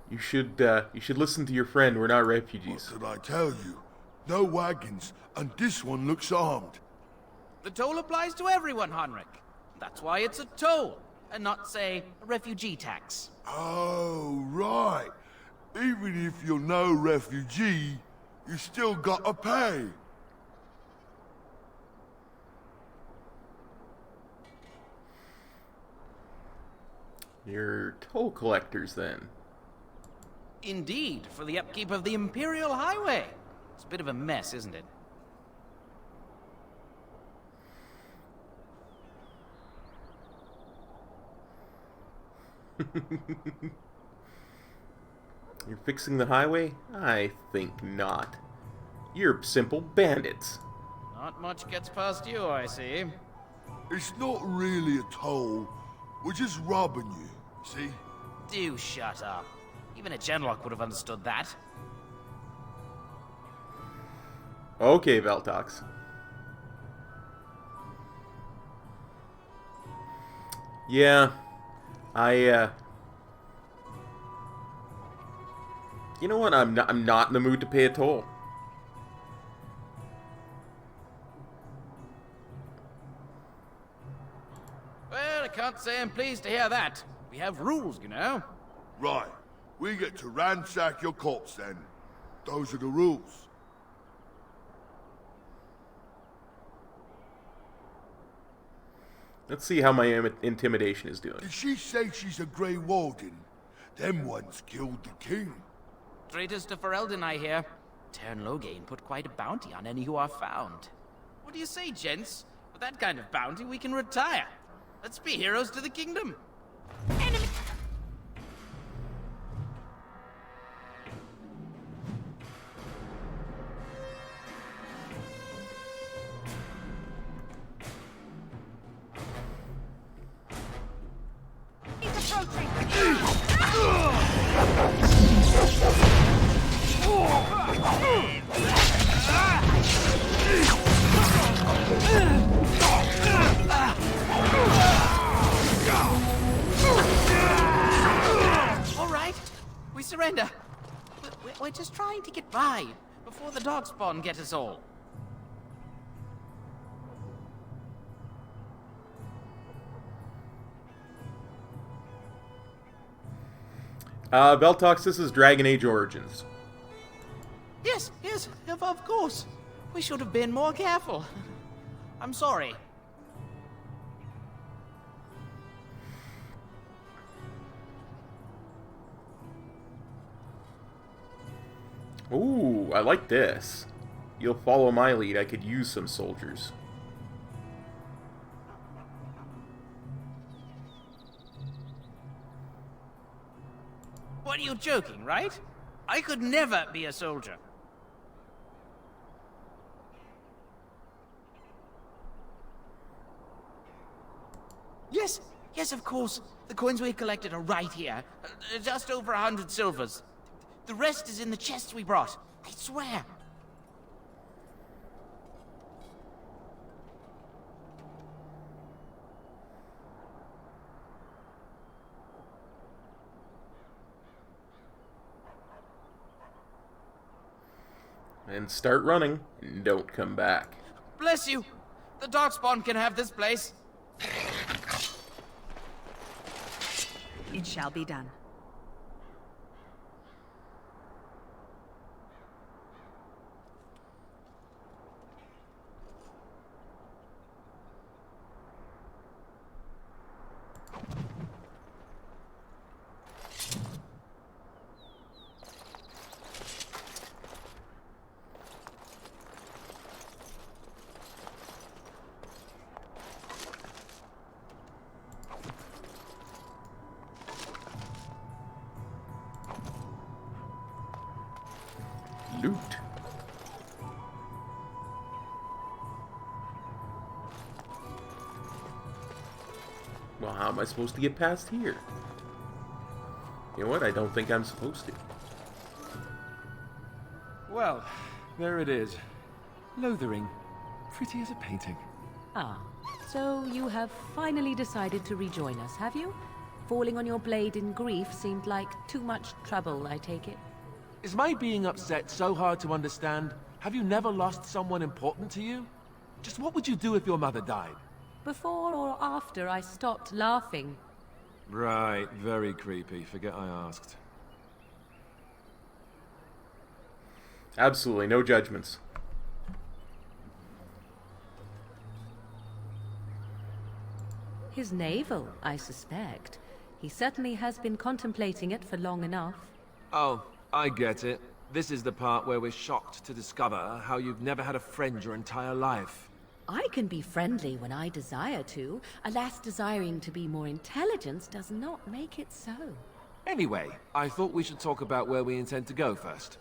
You should listen to your friend. We're not refugees. What did I tell you? No wagons, and this one looks armed. The toll applies to everyone, Heinrich. That's why it's a toll, and not, say, a refugee tax. Oh, right. Even if you're no refugee, you still gotta pay. You're toll collectors, then. Indeed, for the upkeep of the Imperial Highway. It's a bit of a mess, isn't it? You're fixing the highway? I think not. You're simple bandits. Not much gets past you, I see. It's not really a toll. We're just robbing you, see? Do shut up. Even a Genlock would have understood that. Okay, Veltox. Yeah, you know what? I'm not in the mood to pay a toll. Well, I can't say I'm pleased to hear that. We have rules, you know. Right. We get to ransack your corpse then. Those are the rules. Let's see how my intimidation is doing. Did she say she's a Grey Warden? Them ones killed the king. Traitors to Ferelden, I hear. Tern Loghain put quite a bounty on any who are found. What do you say, gents? With that kind of bounty, we can retire. Let's be heroes to the kingdom. Enemy! All right, we surrender. We're just trying to get by before the darkspawn get us all. Beltox, this is Dragon Age Origins. Yes, of course. We should have been more careful. I'm sorry. Ooh, I like this. You'll follow my lead. I could use some soldiers. What, are you joking, right? I could never be a soldier. Yes, of course. The coins we collected are right here. Just over 100 silvers. The rest is in the chests we brought. I swear. And start running. And don't come back. Bless you. The darkspawn can have this place. It shall be done. Loot. Well, how am I supposed to get past here? You know what? I don't think I'm supposed to. Well, there it is. Lothering. Pretty as a painting. Ah, so you have finally decided to rejoin us, have you? Falling on your blade in grief seemed like too much trouble, I take it. Is my being upset so hard to understand? Have you never lost someone important to you? Just what would you do if your mother died? Before or after I stopped laughing? Right, very creepy. Forget I asked. Absolutely, no judgments. His navel, I suspect. He certainly has been contemplating it for long enough. Oh, I get it. This is the part where we're shocked to discover how you've never had a friend your entire life. I can be friendly when I desire to. Alas, desiring to be more intelligent does not make it so. Anyway, I thought we should talk about where we intend to go first.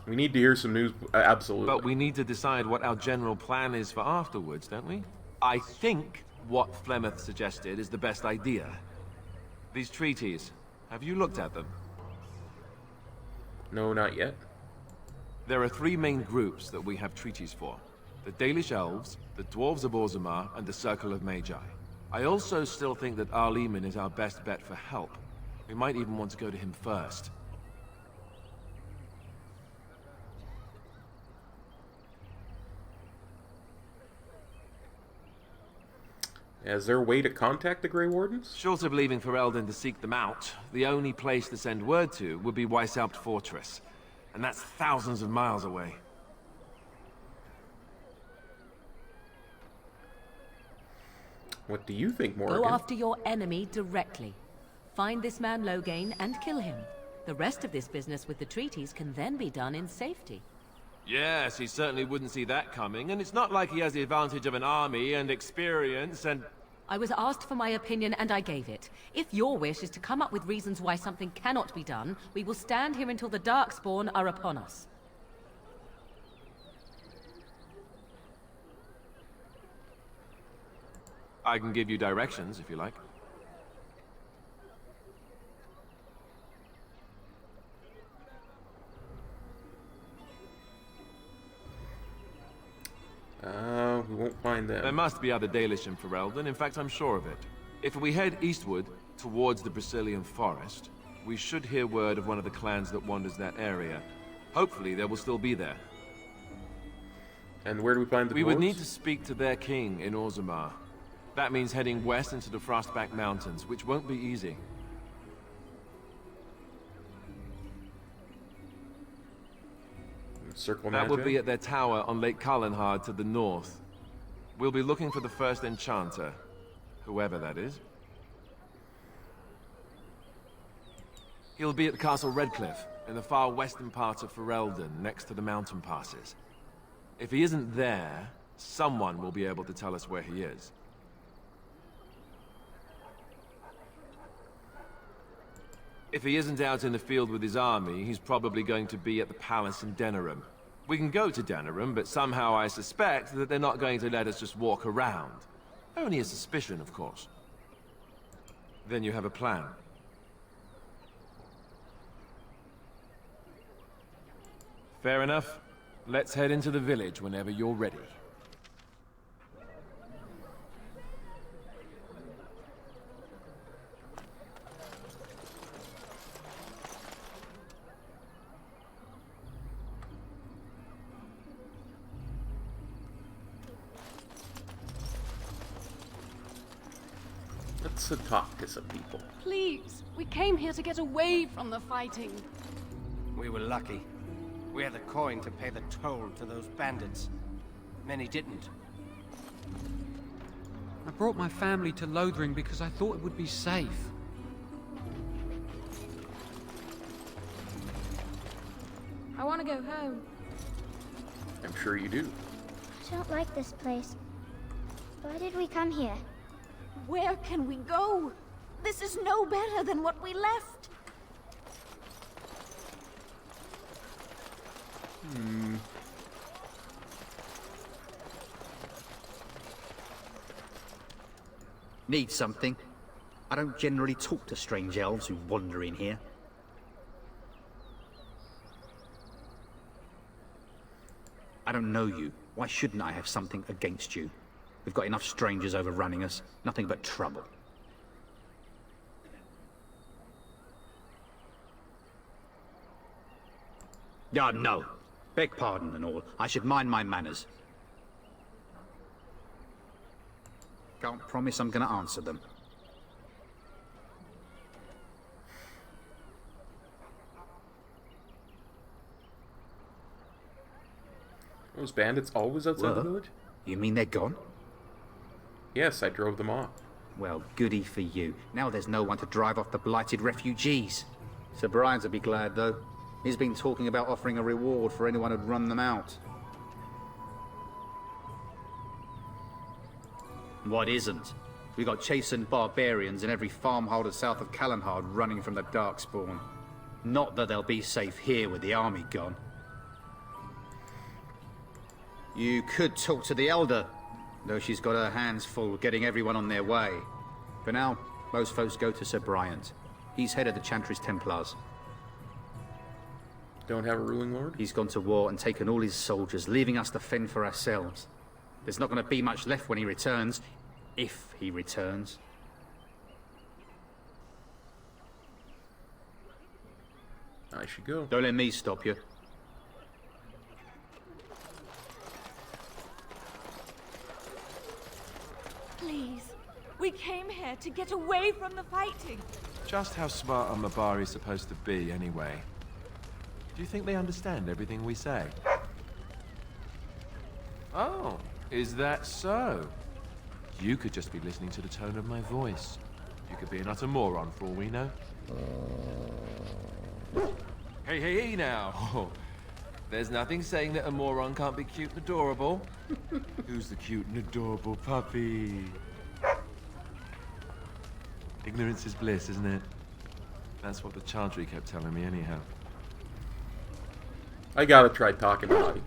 We need to hear some news, absolutely. But we need to decide what our general plan is for afterwards, don't we? I think what Flemeth suggested is the best idea. These treaties, have you looked at them? No, not yet. There are three main groups that we have treaties for. The Dalish Elves, the Dwarves of Orzammar, and the Circle of Magi. I also still think that Arleman is our best bet for help. We might even want to go to him first. Is there a way to contact the Grey Wardens? Short of leaving for Eldon to seek them out, the only place to send word to would be Weishaupt Fortress. And that's thousands of miles away. What do you think, Morgan? Go after your enemy directly. Find this man Loghain and kill him. The rest of this business with the treaties can then be done in safety. Yes, he certainly wouldn't see that coming, and it's not like he has the advantage of an army and experience and... I was asked for my opinion and I gave it. If your wish is to come up with reasons why something cannot be done, we will stand here until the Darkspawn are upon us. I can give you directions, if you like. We won't find them. There must be other Dalish in Ferelden. In fact, I'm sure of it. If we head eastward, towards the Brazilian forest, we should hear word of one of the clans that wanders that area. Hopefully, they will still be there. And where do we find the dwarves? We would need to speak to their king in Orzammar. That means heading west into the Frostback Mountains, which won't be easy. Circle that would Magi? be at their tower on Lake Kallenhard to the north. We'll be looking for the first enchanter, whoever that is. He'll be at Castle Redcliffe, in the far western part of Ferelden, next to the mountain passes. If he isn't there, someone will be able to tell us where he is. If he isn't out in the field with his army, he's probably going to be at the palace in Denerim. We can go to Denerim, but somehow I suspect that they're not going to let us just walk around. Only a suspicion, of course. Then you have a plan. Fair enough. Let's head into the village whenever you're ready. Let's talk to some people. Please, we came here to get away from the fighting. We were lucky. We had the coin to pay the toll to those bandits. Many didn't. I brought my family to Lothering because I thought it would be safe. I want to go home. I'm sure you do. I don't like this place. Why did we come here? Where can we go? This is no better than what we left. Need something? I don't generally talk to strange elves who wander in here. I don't know you. Why shouldn't I have something against you? We've got enough strangers overrunning us. Nothing but trouble. Yeah, no. Beg pardon and all. I should mind my manners. Can't promise I'm gonna answer them. Those bandits always outside the village? You mean they're gone? Yes, I drove them off. Well, goody for you. Now there's no one to drive off the blighted refugees. Sir Brian'd be glad, though. He's been talking about offering a reward for anyone who'd run them out. What isn't? We got chastened barbarians in every farmholder south of Kallenhard running from the Darkspawn. Not that they'll be safe here with the army gone. You could talk to the Elder, though she's got her hands full getting everyone on their way. For now, most folks go to Sir Bryant. He's head of the Chantry's Templars. Don't have a ruling lord? He's gone to war and taken all his soldiers, leaving us to fend for ourselves. There's not going to be much left when he returns. If he returns. I should go. Don't let me stop you. Please, we came here to get away from the fighting. Just how smart are Mabari supposed to be, anyway? Do you think they understand everything we say? Oh, is that so? You could just be listening to the tone of my voice. You could be an utter moron for all we know. Hey now. There's nothing saying that a moron can't be cute and adorable. Who's the cute and adorable puppy? Ignorance is bliss, isn't it? That's what the Chantry kept telling me anyhow. I gotta try talking to Bobby.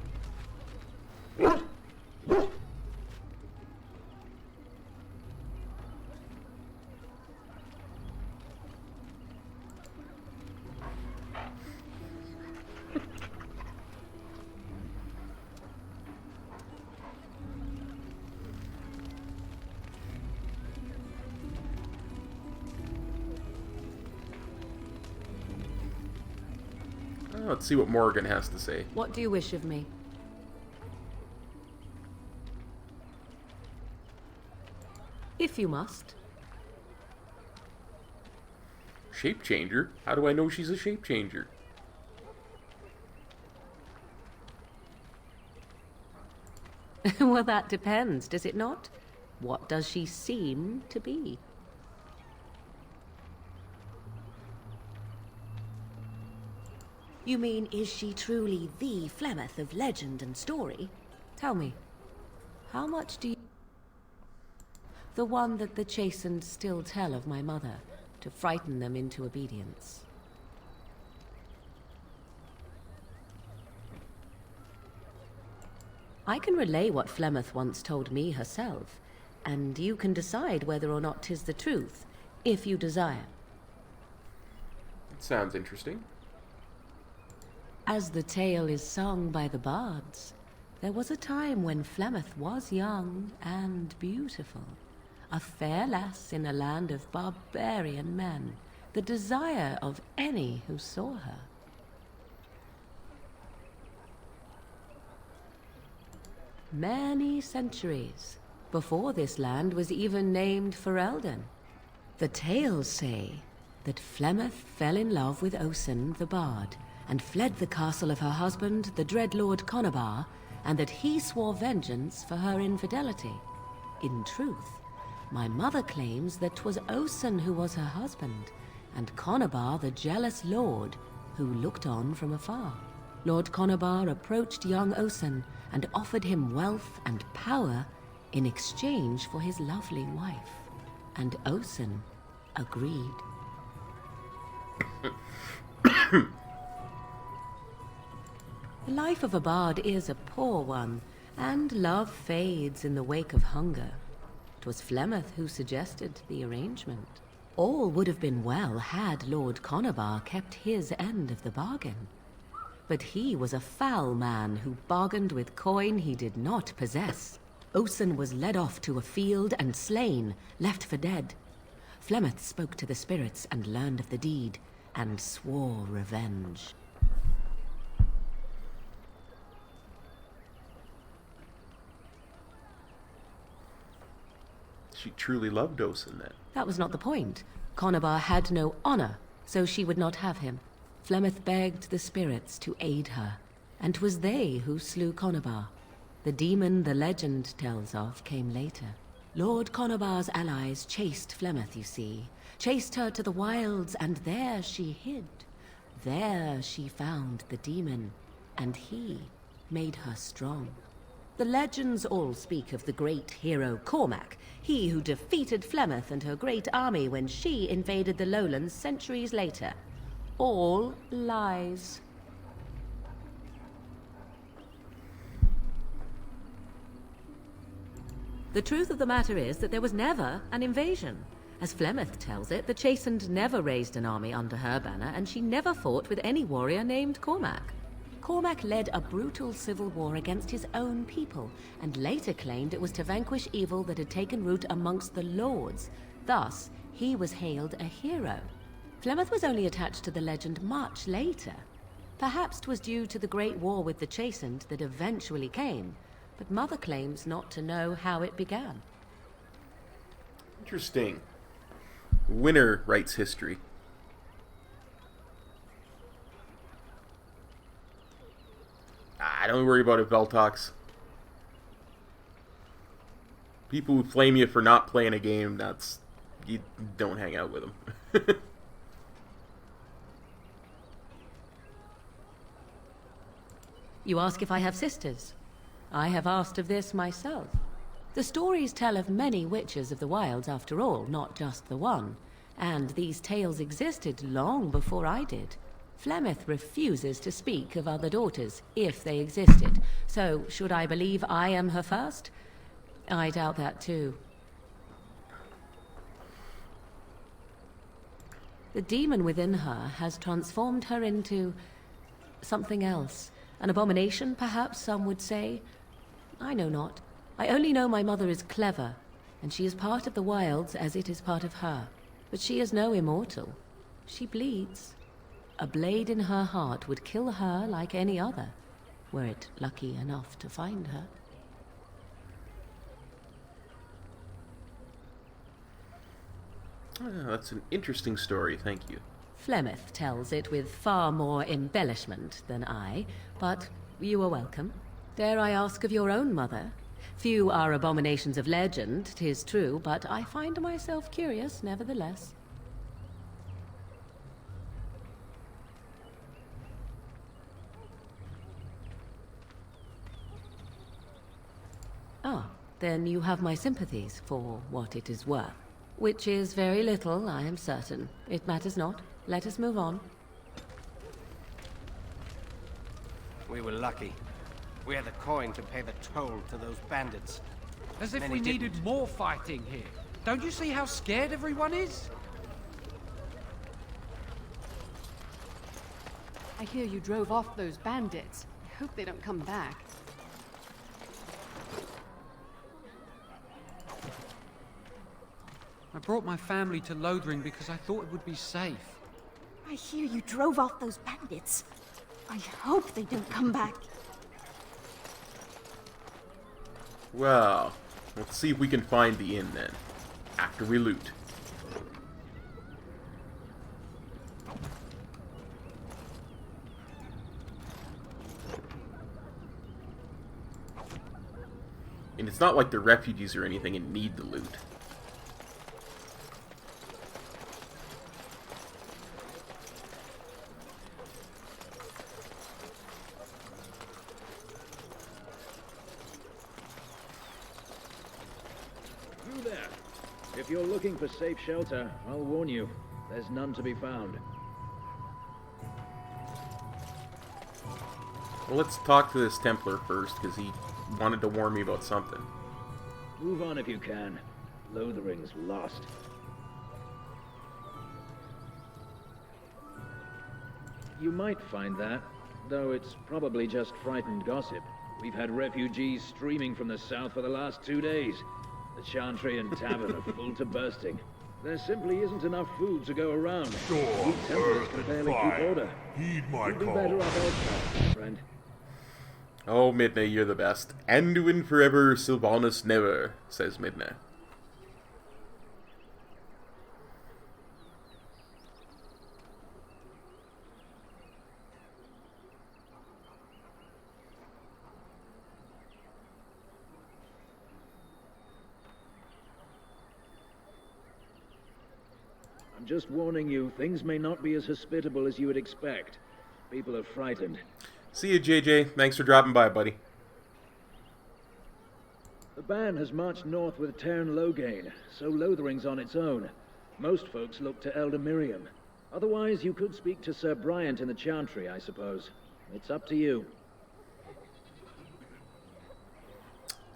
Let's see what Morgan has to say. What do you wish of me? If you must. Shape changer? How do I know she's a shape changer? Well, that depends, does it not? What does she seem to be? You mean, is she truly the Flemeth of legend and story? Tell me, how much do you... The one that the chastened still tell of my mother, to frighten them into obedience. I can relay what Flemeth once told me herself, and you can decide whether or not 'tis the truth, if you desire. It sounds interesting. As the tale is sung by the bards, there was a time when Flemeth was young and beautiful, a fair lass in a land of barbarian men, the desire of any who saw her. Many centuries before this land was even named For Elden. The tales say that Flemeth fell in love with Osen the bard, and fled the castle of her husband, the dread Lord Conabar, and that he swore vengeance for her infidelity. In truth, my mother claims that 'twas Osen who was her husband, and Conabar the jealous lord, who looked on from afar. Lord Conabar approached young Osen and offered him wealth and power in exchange for his lovely wife, and Osen agreed. The life of a bard is a poor one, and love fades in the wake of hunger. 'Twas Flemeth who suggested the arrangement. All would have been well had Lord Conabar kept his end of the bargain. But he was a foul man who bargained with coin he did not possess. Osen was led off to a field and slain, left for dead. Flemeth spoke to the spirits and learned of the deed, and swore revenge. She truly loved Osen then. That was not the point. Conabar had no honor, so she would not have him. Flemeth begged the spirits to aid her, and 'twas they who slew Conabar. The demon the legend tells of came later. Lord Conabar's allies chased Flemeth, you see. Chased her to the wilds, and there she hid. There she found the demon, and he made her strong. The legends all speak of the great hero Cormac, he who defeated Flemeth and her great army when she invaded the lowlands centuries later. All lies. The truth of the matter is that there was never an invasion. As Flemeth tells it, the Chastened never raised an army under her banner, and she never fought with any warrior named Cormac. Cormac led a brutal civil war against his own people, and later claimed it was to vanquish evil that had taken root amongst the lords. Thus, he was hailed a hero. Flemeth was only attached to the legend much later. Perhaps 'twas due to the great war with the Chastened that eventually came, but Mother claims not to know how it began. Interesting. Winner writes history. Don't worry about it, Veltox. People who flame you for not playing a game, you don't hang out with them. You ask if I have sisters. I have asked of this myself. The stories tell of many witches of the wilds after all, not just the one. And these tales existed long before I did. Flemeth refuses to speak of other daughters, if they existed. So, should I believe I am her first? I doubt that too. The demon within her has transformed her into something else. An abomination, perhaps some would say. I know not. I only know my mother is clever, and she is part of the wilds as it is part of her. But she is no immortal. She bleeds. a blade in her heart would kill her like any other, were it lucky enough to find her. That's an interesting story, thank you. Flemeth tells it with far more embellishment than I, but you are welcome. Dare I ask of your own mother? Few are abominations of legend, 'tis true, but I find myself curious nevertheless. Ah, then you have my sympathies for what it is worth. Which is very little, I am certain. It matters not. Let us move on. We were lucky. We had the coin to pay the toll to those bandits. As if Many we didn't. needed more fighting here. Don't you see how scared everyone is? I hear you drove off those bandits. I hope they don't come back. I brought my family to Lothering because I thought it would be safe. I hear you drove off those bandits. I hope they don't come back. Well, let's see if we can find the inn then, after we loot. And it's not like they're refugees or anything and need the loot. You there. If you're looking for safe shelter, I'll warn you, there's none to be found. Well, let's talk to this Templar first, because he wanted to warn me about something. Move on if you can. Lothering's lost. You might find that, though it's probably just frightened gossip. We've had refugees streaming from the south for the last 2 days. The Chantry and Tavern are full to bursting. There simply isn't enough food to go around. We Templars can barely keep order. Heed my You'll do call. better up elsewhere, friend. Oh, Midna, you're the best. Anduin forever, Sylvanus never, says Midna. I'm just warning you, things may not be as hospitable as you would expect. People are frightened. See you, JJ. Thanks for dropping by, buddy. The band has marched north with Tern Logain, so Lothering's on its own. Most folks look to Elder Miriam. Otherwise, you could speak to Sir Bryant in the Chantry, I suppose. It's up to you.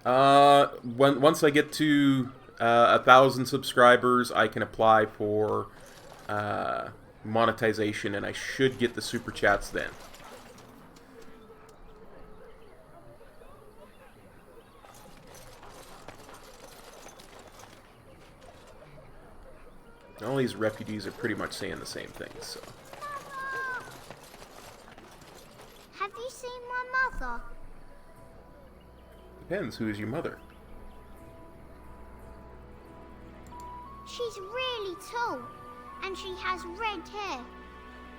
Once I get to 1,000 subscribers, I can apply for monetization, and I should get the super chats then. All these refugees are pretty much saying the same thing, so. Have you seen my mother? Depends, who is your mother? She's really tall, and she has red hair.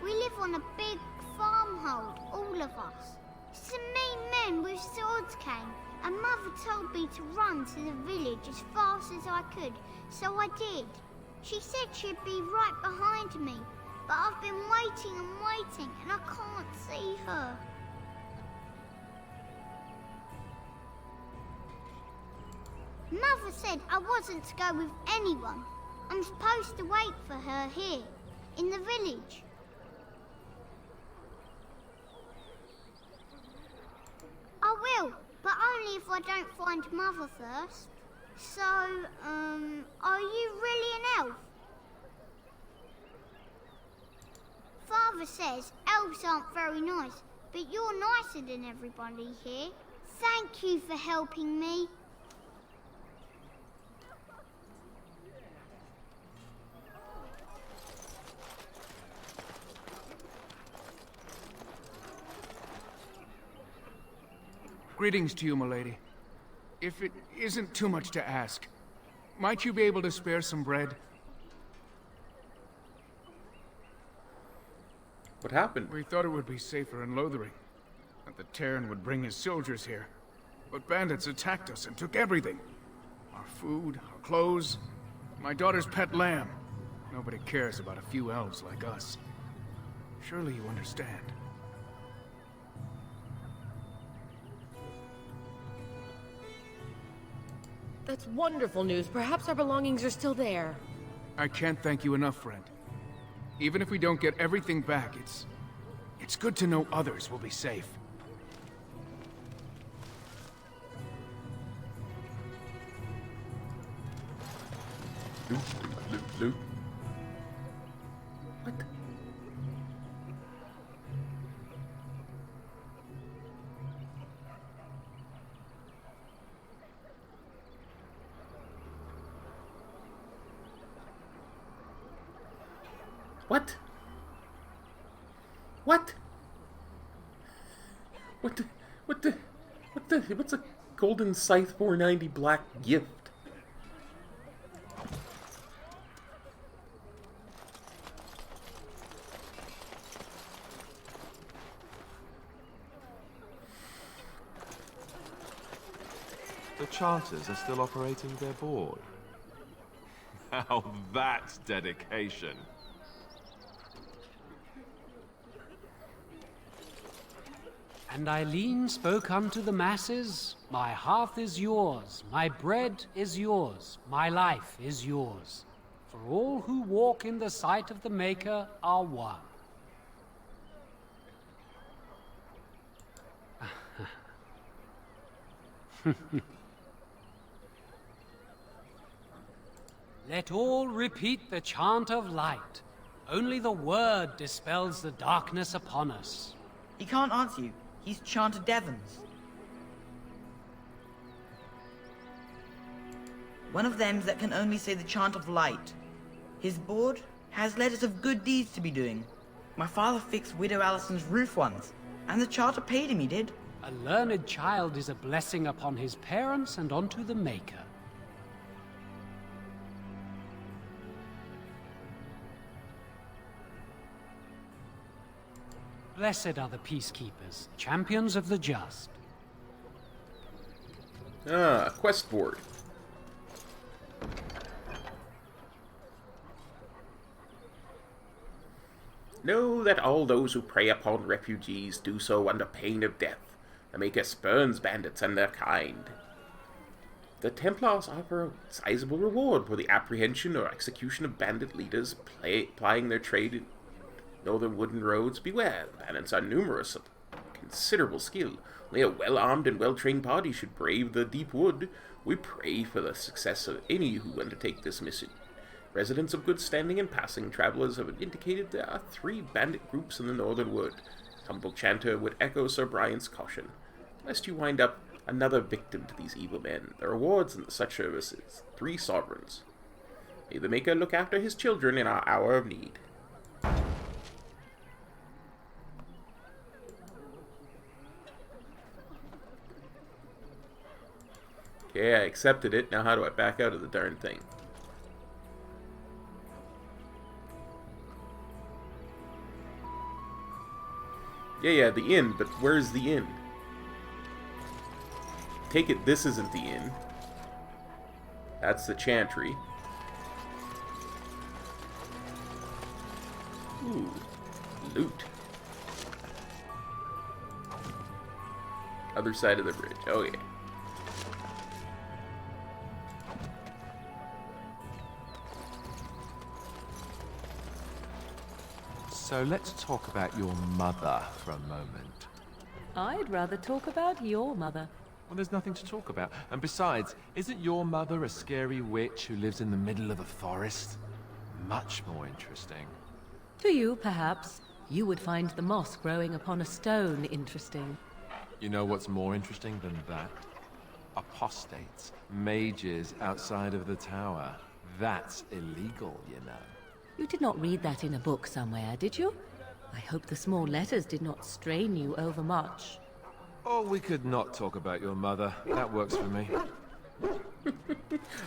We live on a big farmhold, all of us. Some mean men with swords came, and Mother told me to run to the village as fast as I could, so I did. She said she'd be right behind me, but I've been waiting and waiting, and I can't see her. Mother said I wasn't to go with anyone. I'm supposed to wait for her here, in the village. I will, but only if I don't find Mother first. So, are you really an elf? Father says elves aren't very nice, but you're nicer than everybody here. Thank you for helping me. Greetings to you, milady. If it isn't too much to ask, might you be able to spare some bread? What happened? We thought it would be safer in Lothering, that the Terran would bring his soldiers here. But bandits attacked us and took everything. Our food, our clothes, my daughter's pet lamb. Nobody cares about a few elves like us. Surely you understand. That's wonderful news. Perhaps our belongings are still there. I can't thank you enough, friend. Even if we don't get everything back, it's good to know others will be safe. Loot, loot, loot. What? What? What? What's a golden scythe 490 black gift? The Chanters are still operating their board. Now that's dedication. And Eileen spoke unto the masses, my hearth is yours, my bread is yours, my life is yours. For all who walk in the sight of the Maker are one. Let all repeat the chant of light. Only the word dispels the darkness upon us. He can't answer you. He's chanted Devons. One of them that can only say the chant of light. His board has letters of good deeds to be doing. My father fixed Widow Allison's roof once, and the charter paid him, he did. A learned child is a blessing upon his parents and onto the Maker. Blessed are the peacekeepers, champions of the just. Ah, quest board. Know that all those who prey upon refugees do so under pain of death. The Maker spurns bandits and their kind. The Templars offer a sizable reward for the apprehension or execution of bandit leaders plying their trade in northern wooden roads. Beware, the bandits are numerous of considerable skill. Only a well-armed and well-trained party should brave the deep wood. We pray for the success of any who undertake this mission. Residents of good standing and passing travelers have indicated there are 3 bandit groups in the northern wood. Humble Chanter would echo Sir Brian's caution, lest you wind up another victim to these evil men. The rewards in such services, 3 sovereigns. May the Maker look after his children in our hour of need. Okay, I accepted it. Now how do I back out of the darn thing? Yeah, the inn, but where's the inn? Take it this isn't the inn. That's the chantry. Ooh, loot. Other side of the bridge. Oh yeah. So let's talk about your mother for a moment. I'd rather talk about your mother. Well, there's nothing to talk about. And besides, isn't your mother a scary witch who lives in the middle of a forest? Much more interesting. To you, perhaps. You would find the moss growing upon a stone interesting. You know what's more interesting than that? Apostates, mages outside of the tower. That's illegal, you know. You did not read that in a book somewhere, did you? I hope the small letters did not strain you overmuch. Or we could not talk about your mother. That works for me.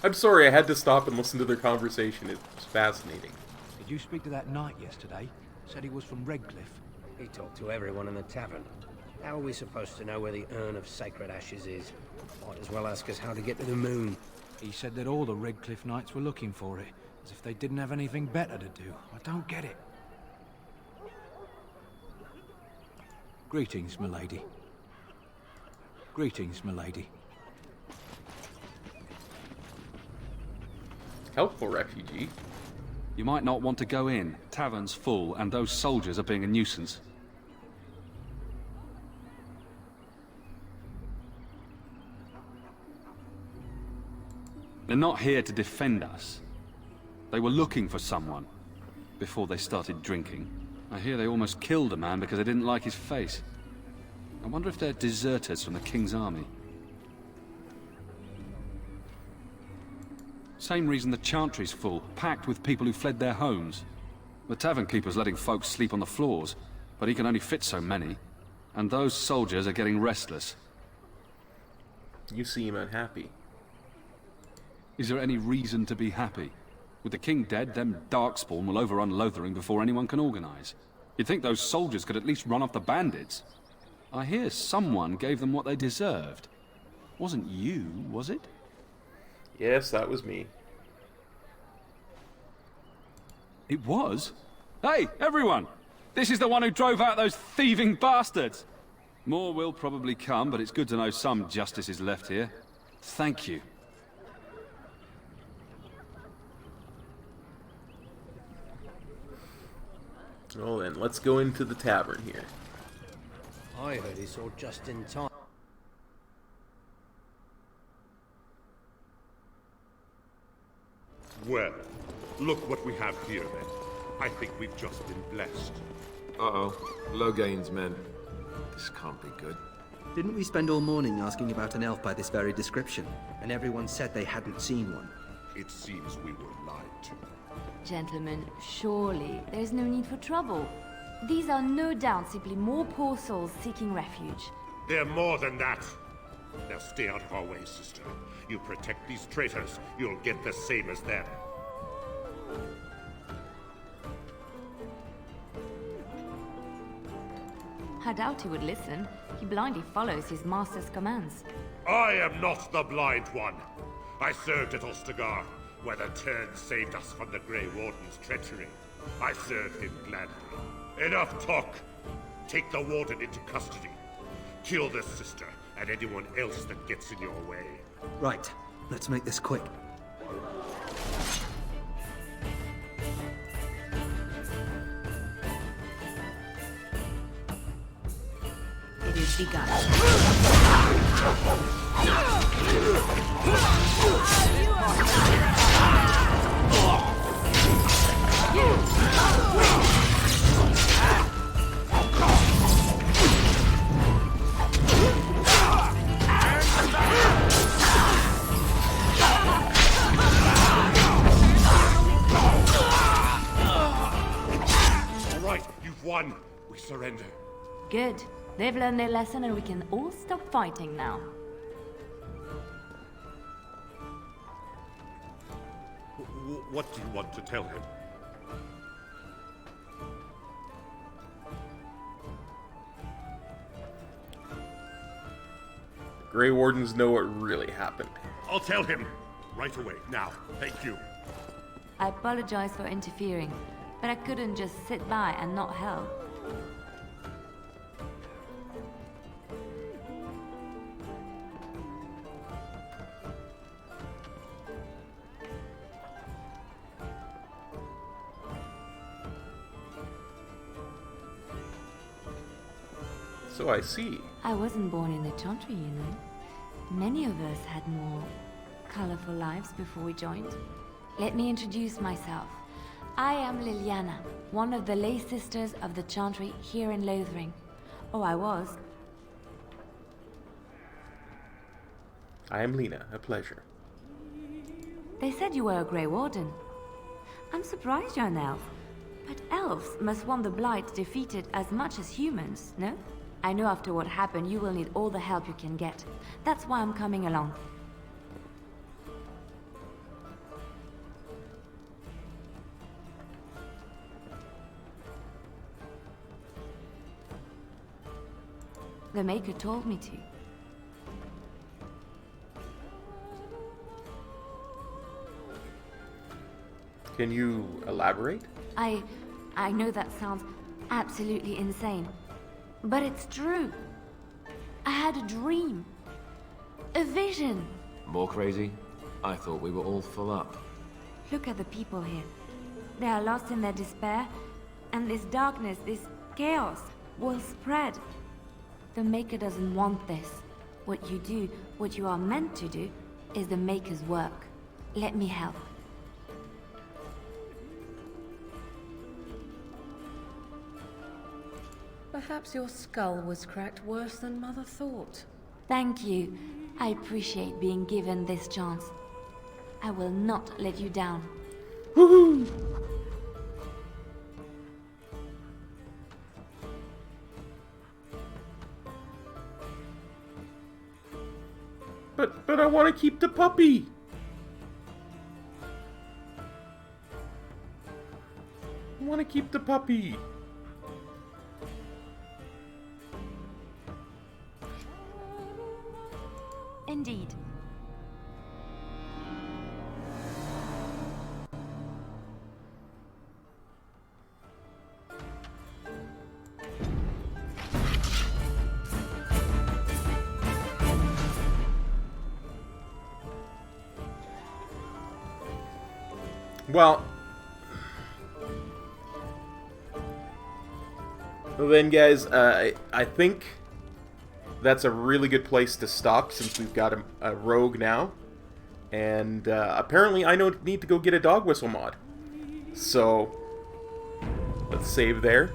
I'm sorry, I had to stop and listen to their conversation. It's fascinating. Did you speak to that knight yesterday? Said he was from Redcliffe. He talked to everyone in the tavern. How are we supposed to know where the urn of sacred ashes is? Might as well ask us how to get to the moon. He said that all the Redcliffe knights were looking for it, as if they didn't have anything better to do. I don't get it. Greetings, milady. Greetings, milady. Helpful refugee. You might not want to go in. Tavern's full, and those soldiers are being a nuisance. They're not here to defend us. They were looking for someone before they started drinking. I hear they almost killed a man because they didn't like his face. I wonder if they're deserters from the King's army. Same reason the Chantry's full, packed with people who fled their homes. The tavern keeper's letting folks sleep on the floors, but he can only fit so many. And those soldiers are getting restless. You seem unhappy. Is there any reason to be happy? With the king dead, them Darkspawn will overrun Lothering before anyone can organize. You'd think those soldiers could at least run off the bandits. I hear someone gave them what they deserved. Wasn't you, was it? Yes, that was me. It was? Hey, everyone! This is the one who drove out those thieving bastards! More will probably come, but it's good to know some justice is left here. Thank you. Well then, let's go into the tavern here. I heard he saw just in time. Well, look what we have here then. I think we've just been blessed. Uh-oh. Logain's men. This can't be good. Didn't we spend all morning asking about an elf by this very description? And everyone said they hadn't seen one. It seems we were lied to. Gentlemen, surely there's no need for trouble. These are no doubt simply more poor souls seeking refuge. They're more than that. Now stay out of our way, sister. You protect these traitors, you'll get the same as them. I doubt he would listen. He blindly follows his master's commands. I am not the blind one. I served at Ostagar, where the Turn saved us from the Grey Warden's treachery. I served him gladly. Enough talk! Take the Warden into custody. Kill this sister and anyone else that gets in your way. Right. Let's make this quick. It is begun. All right, you've won. We surrender. Good. They've learned their lesson and we can all stop fighting now. What do you want to tell him? The Grey Wardens know what really happened. I'll tell him. Right away, now. Thank you. I apologize for interfering, but I couldn't just sit by and not help. So I see. I wasn't born in the Chantry, you know. Many of us had more colorful lives before we joined. Let me introduce myself. I am Liliana, one of the lay sisters of the Chantry here in Lothering. Oh, I was. I am Lena, a pleasure. They said you were a Grey Warden. I'm surprised you're an elf. But elves must want the Blight defeated as much as humans, no? I know after what happened, you will need all the help you can get. That's why I'm coming along. The Maker told me to. Can you elaborate? I know that sounds absolutely insane, but it's true. I had a dream. A vision. More crazy? I thought we were all full up. Look at the people here. They are lost in their despair, and this darkness, this chaos, will spread. The Maker doesn't want this. What you do, what you are meant to do, is the Maker's work. Let me help. Perhaps your skull was cracked worse than Mother thought. Thank you. I appreciate being given this chance. I will not let you down. Woohoo! But I want to keep the puppy. I want to keep the puppy. Indeed. Well then, guys, I think that's a really good place to stop since we've got a rogue now. And apparently I need to go get a dog whistle mod. So let's save there.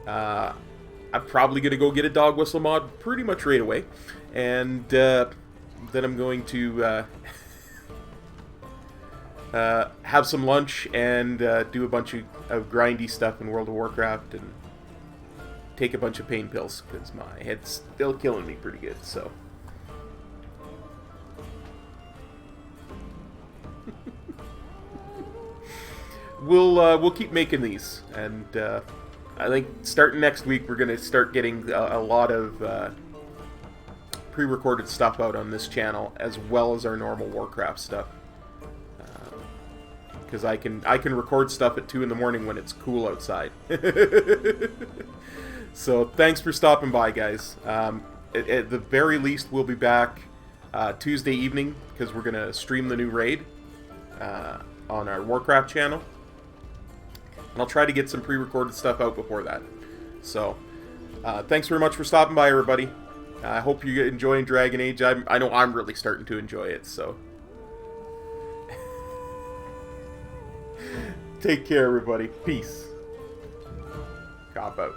I'm probably going to go get a dog whistle mod pretty much right away. And then I'm going to have some lunch and do a bunch of grindy stuff in World of Warcraft and take a bunch of pain pills because my head's still killing me pretty good. So we'll keep making these, and I think starting next week we're gonna start getting a lot of pre-recorded stuff out on this channel as well as our normal Warcraft stuff. Because I can record stuff at 2 in the morning when it's cool outside. So thanks for stopping by, guys. At the very least, we'll be back Tuesday evening because we're gonna stream the new raid on our Warcraft channel, and I'll try to get some pre-recorded stuff out before that. So thanks very much for stopping by, everybody. I hope you're enjoying Dragon Age. I know I'm really starting to enjoy it. So. Take care, everybody. Peace. Cop out.